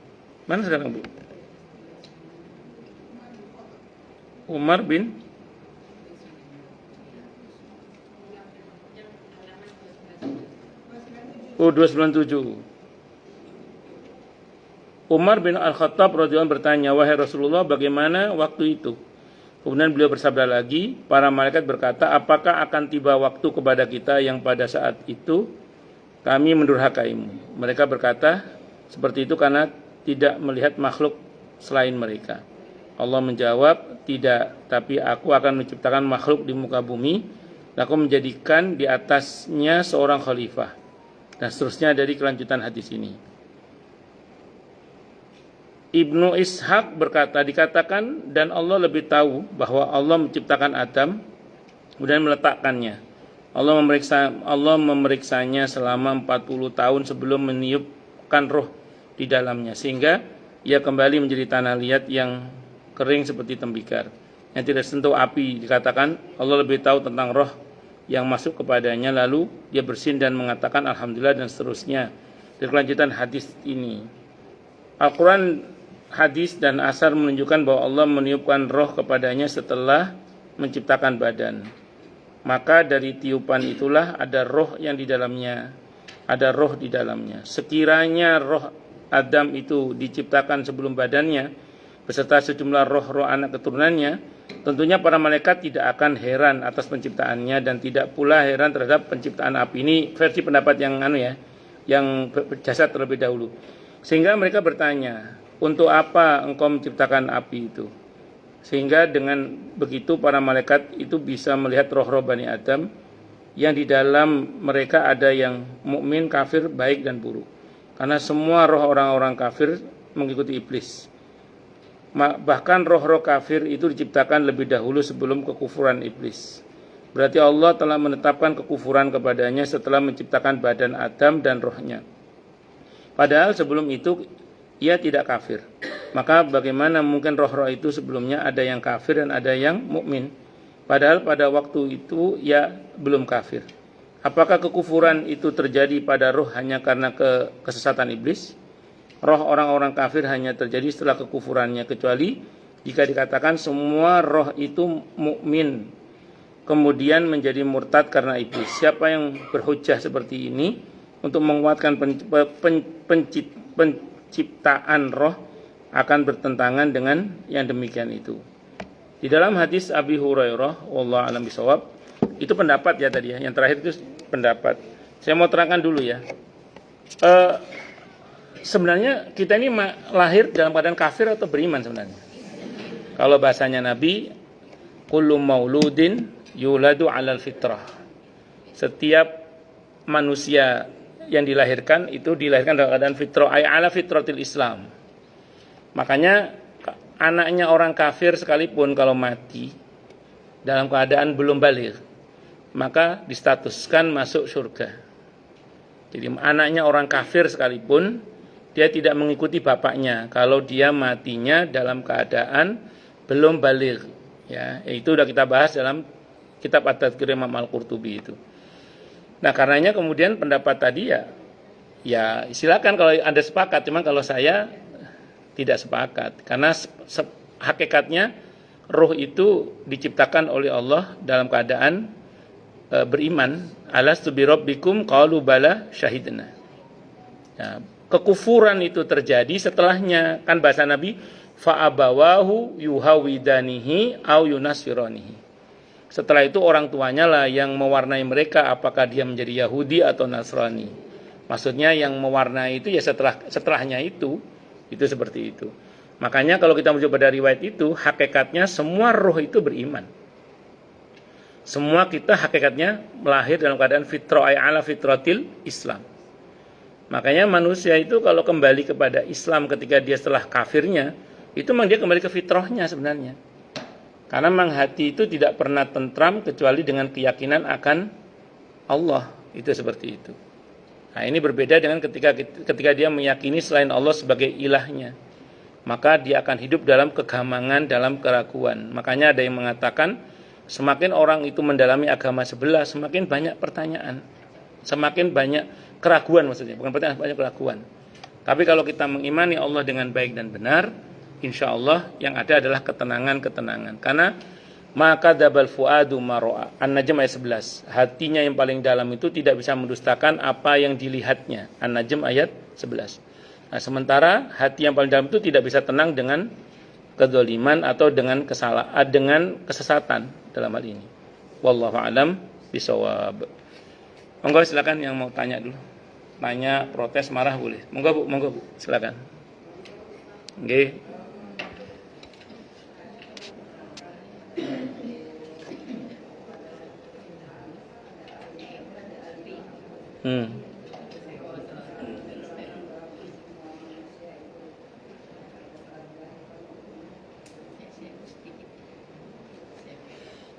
Mana sekarang Bu? Umar bin 297. Umar bin Al-Khattab radhiyallahu anhu bertanya, "Wahai Rasulullah, bagaimana waktu itu?" Kemudian beliau bersabda lagi, para malaikat berkata, "Apakah akan tiba waktu kepada kita yang pada saat itu kami mendurhakaimu?" Mereka berkata, "Seperti itu karena tidak melihat makhluk selain mereka." Allah menjawab, "Tidak, tapi aku akan menciptakan makhluk di muka bumi, aku menjadikan di atasnya seorang khalifah." Dan seterusnya dari kelanjutan hadis ini. Ibnu Ishaq berkata, dikatakan dan Allah lebih tahu bahwa Allah menciptakan Adam kemudian meletakkannya. Allah memeriksanya selama 40 tahun sebelum meniupkan roh di dalamnya sehingga ia kembali menjadi tanah liat yang kering seperti tembikar yang tidak sentuh api. Dikatakan Allah lebih tahu tentang roh yang masuk kepadanya, lalu dia bersin dan mengatakan alhamdulillah dan seterusnya. Dari kelanjutan hadis ini, Al-Quran, hadis dan asar menunjukkan bahwa Allah meniupkan roh kepadanya setelah menciptakan badan. Maka dari tiupan itulah ada roh yang di dalamnya, ada roh di dalamnya. Sekiranya roh Adam itu diciptakan sebelum badannya beserta sejumlah roh-roh anak keturunannya, tentunya para malaikat tidak akan heran atas penciptaannya dan tidak pula heran terhadap penciptaan api. Ini versi pendapat yang jasad terlebih dahulu. Sehingga mereka bertanya, untuk apa engkau menciptakan api itu? Sehingga dengan begitu para malaikat itu bisa melihat roh-roh Bani Adam yang di dalam mereka ada yang mukmin, kafir, baik dan buruk. Karena semua roh orang-orang kafir mengikuti iblis. Bahkan roh-roh kafir itu diciptakan lebih dahulu sebelum kekufuran iblis. Berarti Allah telah menetapkan kekufuran kepadanya setelah menciptakan badan Adam dan rohnya. Padahal sebelum itu ia tidak kafir. Maka bagaimana mungkin roh-roh itu sebelumnya ada yang kafir dan ada yang mukmin? Padahal pada waktu itu ia belum kafir. Apakah kekufuran itu terjadi pada roh hanya karena kesesatan iblis? Roh orang-orang kafir hanya terjadi setelah kekufurannya, kecuali jika dikatakan semua roh itu mukmin kemudian menjadi murtad karena iblis. Siapa yang berhujjah seperti ini untuk menguatkan penciptaan roh akan bertentangan dengan yang demikian itu. Di dalam hadis Abi Hurairah, wallahu a'lam bishawab, itu pendapat ya tadi ya. Yang terakhir itu pendapat. Saya mau terangkan dulu ya. Sebenarnya kita ini lahir dalam keadaan kafir atau beriman sebenarnya? Kalau bahasanya Nabi, kullu mauludin yuladu 'alal fitrah. Setiap manusia yang dilahirkan itu dilahirkan dalam keadaan fitrah, ay 'ala fitratil Islam. Makanya anaknya orang kafir sekalipun kalau mati dalam keadaan belum baligh, maka distatuskan masuk surga. Jadi anaknya orang kafir sekalipun dia tidak mengikuti bapaknya kalau dia matinya dalam keadaan belum baligh. Ya, itu sudah kita bahas dalam kitab At-Tadhkir Imam Al-Qurtubi itu. Nah, karenanya kemudian pendapat tadi ya silakan kalau Anda sepakat, cuman kalau saya tidak sepakat karena hakikatnya roh itu diciptakan oleh Allah dalam keadaan beriman. Alastu birabbikum qalu bala syahidna. Ya, kekufuran itu terjadi setelahnya, kan bahasa Nabi fa'abawahu yuhawidanihi au yunasfiranihi. Setelah itu orang tuanya lah yang mewarnai mereka apakah dia menjadi Yahudi atau Nasrani. Maksudnya yang mewarnai itu ya setelahnya itu seperti itu. Makanya kalau kita merujuk pada riwayat itu, hakikatnya semua roh itu beriman. Semua kita hakikatnya melahir dalam keadaan fitrah, ala fitratil Islam. Makanya manusia itu kalau kembali kepada Islam ketika dia setelah kafirnya, itu memang dia kembali ke fitrahnya sebenarnya. Karena memang hati itu tidak pernah tentram kecuali dengan keyakinan akan Allah. Itu seperti itu. Nah, ini berbeda dengan ketika dia meyakini selain Allah sebagai ilahnya. Maka dia akan hidup dalam kegamangan, dalam keraguan. Makanya ada yang mengatakan semakin orang itu mendalami agama sebelah, semakin banyak pertanyaan. Semakin banyak keraguan maksudnya, bukan pertanyaan, banyak keraguan. Tapi kalau kita mengimani Allah dengan baik dan benar, insya Allah yang ada adalah ketenangan. Karena maka dabal fuadu maro'a. An-Najm ayat 11. Hatinya yang paling dalam itu tidak bisa mendustakan apa yang dilihatnya. An-Najm ayat 11. Nah, sementara hati yang paling dalam itu tidak bisa tenang dengan kedzaliman atau dengan kesesatan dalam hal ini. Wallahu a'lam bishawab. Monggo silakan yang mau tanya dulu. Tanya, protes, marah boleh. Monggo Bu, silakan. Nggih.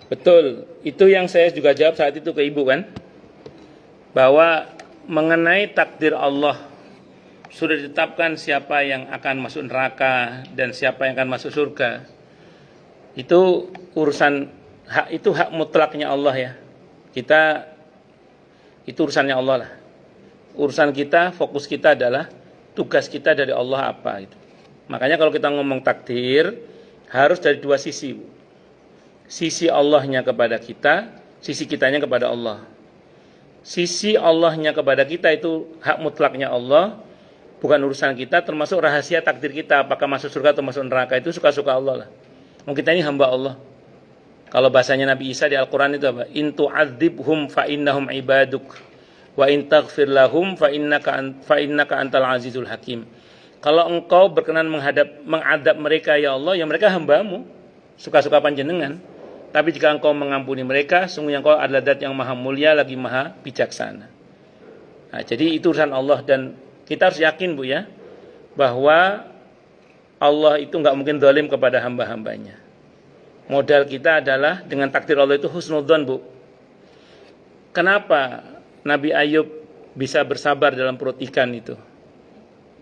Betul, itu yang saya juga jawab saat itu ke Ibu kan. Bahwa mengenai takdir Allah sudah ditetapkan siapa yang akan masuk neraka dan siapa yang akan masuk surga. Itu urusan hak mutlaknya Allah ya. Itu urusannya Allah lah. Urusan kita, fokus kita adalah tugas kita dari Allah apa itu. Makanya kalau kita ngomong takdir harus dari dua sisi. Sisi Allahnya kepada kita, sisi kitanya kepada Allah. Sisi Allahnya kepada kita itu hak mutlaknya Allah, bukan urusan kita, termasuk rahasia takdir kita apakah masuk surga atau masuk neraka itu suka-suka Allah lah. Kita ini hamba Allah. Kalau bahasanya Nabi Isa di Al-Quran itu apa? In tu'adzibhum fa innahum ibaduk wa in taghfir lahum fa innaka antal azizul hakim. Kalau engkau berkenan mengadab mereka ya Allah, ya mereka hambamu, suka-suka panjenengan. Tapi jika engkau mengampuni mereka, sungguh engkau adalah zat yang maha mulia lagi maha bijaksana. Nah, jadi itu urusan Allah dan kita harus yakin Bu ya, bahwa Allah itu nggak mungkin zalim kepada hamba-hambanya. Modal kita adalah dengan takdir Allah itu husnudzon, Bu. Kenapa Nabi Ayub bisa bersabar dalam perut ikan itu?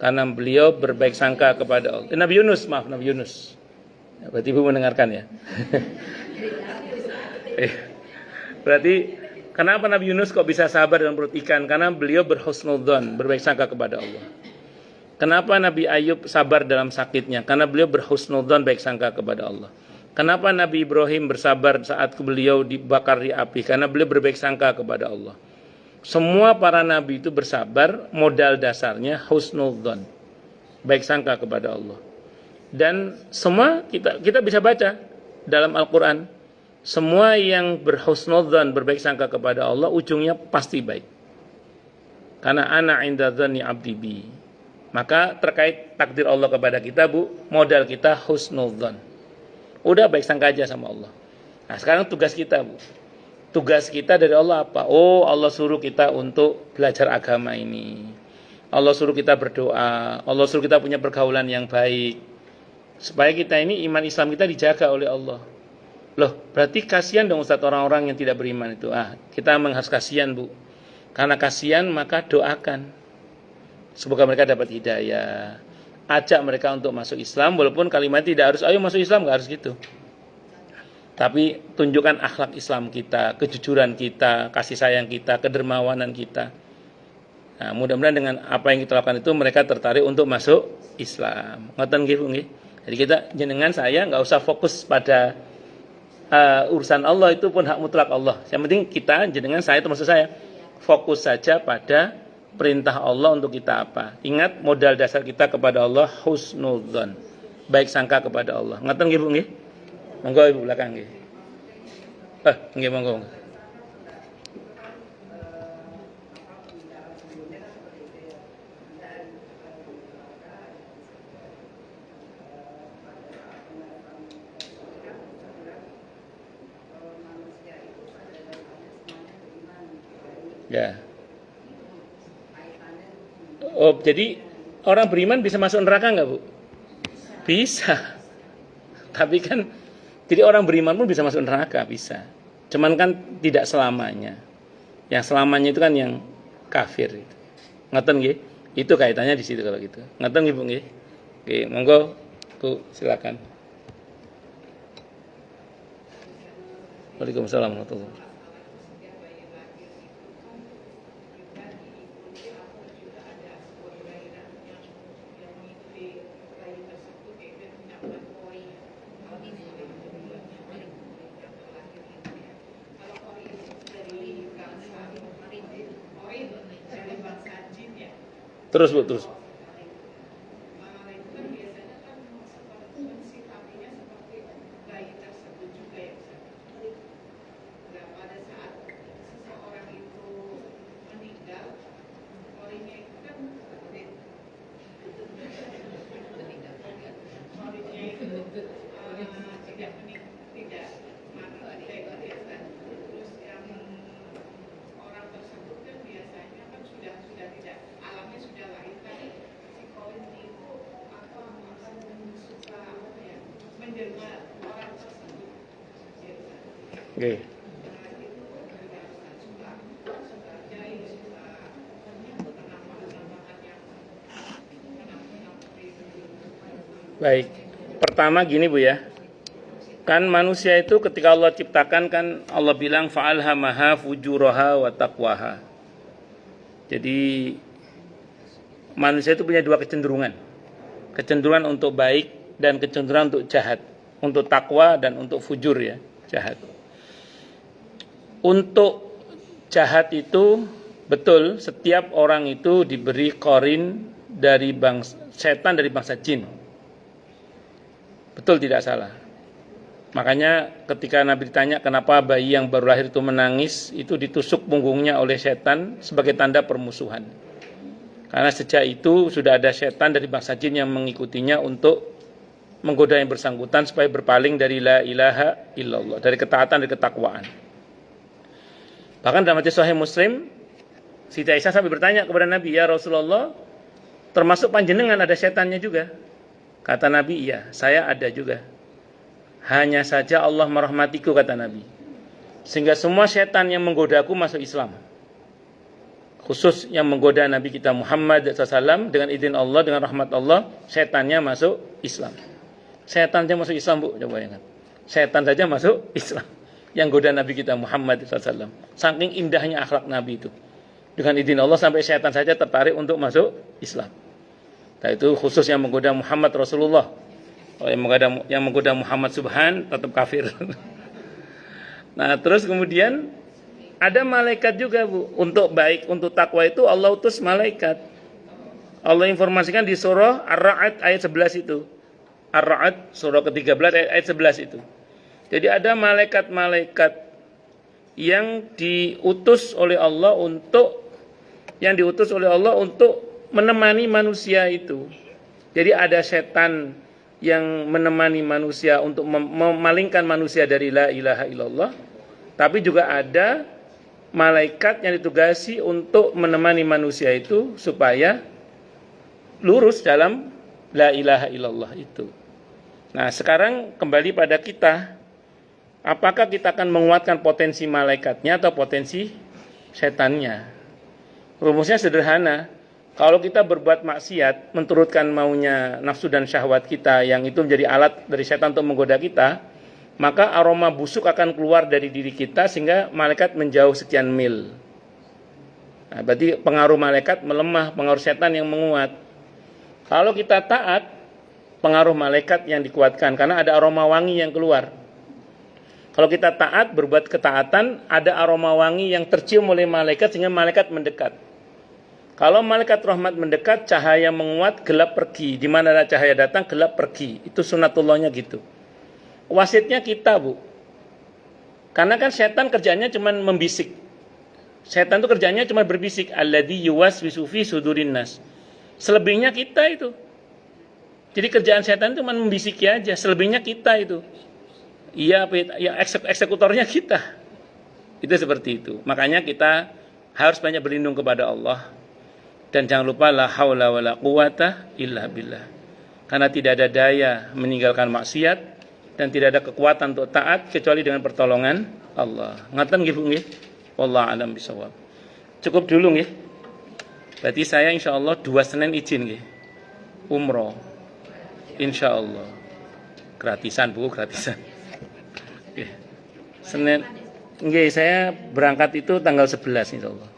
Karena beliau berbaik sangka kepada Allah. Nabi Yunus. Berarti Ibu mendengarkan ya. Berarti kenapa Nabi Yunus kok bisa sabar dalam perut ikan? Karena beliau berhusnudzon, berbaik sangka kepada Allah. Kenapa Nabi Ayub sabar dalam sakitnya? Karena beliau berhusnudzon, baik sangka kepada Allah. Kenapa Nabi Ibrahim bersabar saat beliau dibakar di api? Karena beliau berbaik sangka kepada Allah. Semua para nabi itu bersabar, modal dasarnya husnudzon, baik sangka kepada Allah. Dan semua kita bisa baca dalam Al-Quran, semua yang berhusnudzon, berbaik sangka kepada Allah, ujungnya pasti baik. Karena ana inda dzanni abdi bi. Maka terkait takdir Allah kepada kita, Bu, modal kita husnudzon. Udah baik sangka aja sama Allah. Nah, sekarang tugas kita, Bu. Tugas kita dari Allah apa? Oh, Allah suruh kita untuk belajar agama ini. Allah suruh kita berdoa. Allah suruh kita punya pergaulan yang baik. Supaya kita ini, iman Islam kita dijaga oleh Allah. Loh, berarti kasihan dong Ustaz orang-orang yang tidak beriman itu. Kita harus kasihan, Bu. Karena kasihan maka doakan. Semoga mereka dapat hidayah. Ajak mereka untuk masuk Islam. Walaupun kalimat tidak harus, ayo masuk Islam, gak harus gitu. Tapi tunjukkan akhlak Islam kita, kejujuran kita, kasih sayang kita, kedermawanan kita. Nah, mudah-mudahan dengan apa yang kita lakukan itu mereka tertarik untuk masuk Islam. Ngoten nggih, Bu nggih. Jadi kita jenengan saya enggak usah fokus pada urusan Allah, itu pun hak mutlak Allah. Yang penting kita jenengan saya termasuk saya fokus saja pada perintah Allah untuk kita apa. Ingat modal dasar kita kepada Allah husnudzon, baik sangka kepada Allah. Ngoten nggih, Bu nggih. Monggo Ibu belakang nggih. Nggih monggo. Ya. Oh, jadi orang beriman bisa masuk neraka enggak, Bu? Bisa. Tapi kan jadi orang beriman pun bisa masuk neraka, bisa. Cuman kan tidak selamanya. Yang selamanya itu kan yang kafir itu. Ngoten nggih? Itu kaitannya di situ kalau gitu. Ngoten nggih, Bu nggih? Oke, monggo Bu, silakan. Waalaikumsalam warahmatullahi wabarakatuh. Terus Bu, terus. Oke. Baik. Pertama gini Bu ya. Kan manusia itu ketika Allah ciptakan kan Allah bilang fa'alhamaha fujuraha wa taqwaha. Jadi manusia itu punya dua kecenderungan. Kecenderungan untuk baik dan kecenderungan untuk jahat. Untuk takwa dan untuk fujur ya, jahat. Untuk jahat itu betul setiap orang itu diberi korin dari setan dari bangsa jin. Betul tidak salah. Makanya ketika Nabi ditanya kenapa bayi yang baru lahir itu menangis, itu ditusuk punggungnya oleh setan sebagai tanda permusuhan. Karena sejak itu sudah ada setan dari bangsa jin yang mengikutinya untuk menggoda yang bersangkutan supaya berpaling dari la ilaha illallah, dari ketaatan, dari ketakwaan. Bahkan dalam hadis Sahih Muslim, Siti Aisyah sampai bertanya kepada Nabi, ya Rasulullah, termasuk panjenengan ada setannya juga. Kata Nabi, iya, saya ada juga. Hanya saja Allah merahmatiku, kata Nabi. Sehingga semua setan yang menggodaku masuk Islam. Khusus yang menggoda Nabi kita Muhammad SAW, dengan izin Allah, dengan rahmat Allah, setannya masuk Islam. Setan saja masuk Islam, Bu, coba bayangkan. Setan saja masuk Islam. Yang goda Nabi kita Muhammad SAW. Saking indahnya akhlak Nabi itu. Dengan izin Allah sampai setan saja tertarik untuk masuk Islam. Nah, itu khusus yang menggoda Muhammad Rasulullah. Oh, yang menggoda Muhammad Subhan tetap kafir. Nah, terus kemudian ada malaikat juga, Bu. Untuk baik, untuk takwa itu Allah utus malaikat. Allah informasikan di surah Ar-Ra'd ayat 11 itu. Ar-Ra'd surah ke-13 ayat 11 itu. Jadi ada malaikat-malaikat yang diutus oleh Allah untuk menemani manusia itu. Jadi ada setan yang menemani manusia untuk memalingkan manusia dari la ilaha illallah. Tapi juga ada malaikat yang ditugasi untuk menemani manusia itu supaya lurus dalam la ilaha illallah itu. Nah, sekarang kembali pada kita. Apakah kita akan menguatkan potensi malaikatnya atau potensi setannya? Rumusnya sederhana. Kalau kita berbuat maksiat, menturutkan maunya nafsu dan syahwat kita, yang itu menjadi alat dari setan untuk menggoda kita, maka aroma busuk akan keluar dari diri kita sehingga malaikat menjauh sekian mil. Nah, berarti pengaruh malaikat melemah, pengaruh setan yang menguat. Kalau kita taat, pengaruh malaikat yang dikuatkan karena ada aroma wangi yang keluar. Kalau kita taat, berbuat ketaatan, ada aroma wangi yang tercium oleh malaikat sehingga malaikat mendekat. Kalau malaikat rahmat mendekat, cahaya menguat, gelap pergi. Di mana ada cahaya datang, gelap pergi. Itu sunatullahnya gitu. Wasitnya kita, Bu. Karena kan setan kerjanya cuma membisik. Setan itu kerjanya cuma berbisik. Alladzi yuwaswisu fi sudurin nas. Selebihnya kita itu. Jadi kerjaan setan itu cuma membisiki aja. Selebihnya kita itu. Iya, ya eksekutornya kita. Itu seperti itu. Makanya kita harus banyak berlindung kepada Allah. Dan jangan lupa la haula wala quwata illa billah. Karena tidak ada daya meninggalkan maksiat dan tidak ada kekuatan untuk taat kecuali dengan pertolongan Allah. Ngaten nggih Bu nggih? Wallahu a'lam bishawab. Cukup dulu nggih. Berarti saya insyaallah 2 Senin izin nggih. Umroh. Insyaallah. Gratisan Bu, gratisan. Nggih. Senin nggih, saya berangkat itu tanggal 11 insyaallah.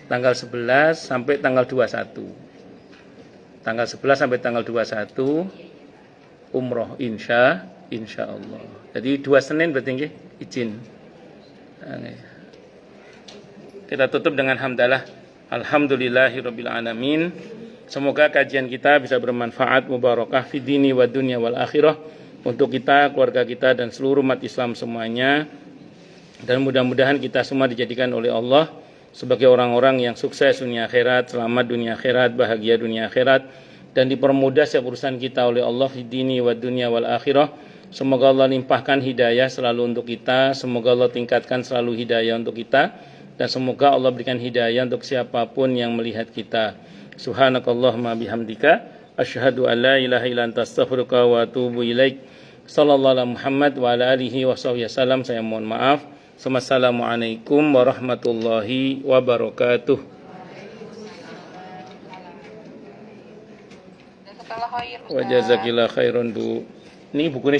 Tanggal 11 sampai tanggal 21. Tanggal 11 sampai tanggal 21 umroh insya Allah. Jadi 2 Senin berarti nggih izin. Kita tutup dengan hamdalah. Alhamdulillahirabbil alamin. Semoga kajian kita bisa bermanfaat, mubarakah fi dini wa dunya wal akhirah untuk kita, keluarga kita dan seluruh umat Islam semuanya. Dan mudah-mudahan kita semua dijadikan oleh Allah sebagai orang-orang yang sukses dunia akhirat, selamat dunia akhirat, bahagia dunia akhirat, dan dipermudah setiap urusan kita oleh Allah di dini wa dunya wal akhirah. Semoga Allah limpahkan hidayah selalu untuk kita, semoga Allah tingkatkan selalu hidayah untuk kita, dan semoga Allah berikan hidayah untuk siapapun yang melihat kita. Subhanakallahumma bihamdika asyhadu an la ilaha illa anta astaghfiruka wa atubu ilaik. Sallallahu alaihi Muhammad wa ala alihi washabihi wasallam. Saya mohon maaf. Assalamualaikum warahmatullahi wabarakatuh. Wa jazakillah khairan Bu. Ini buku ini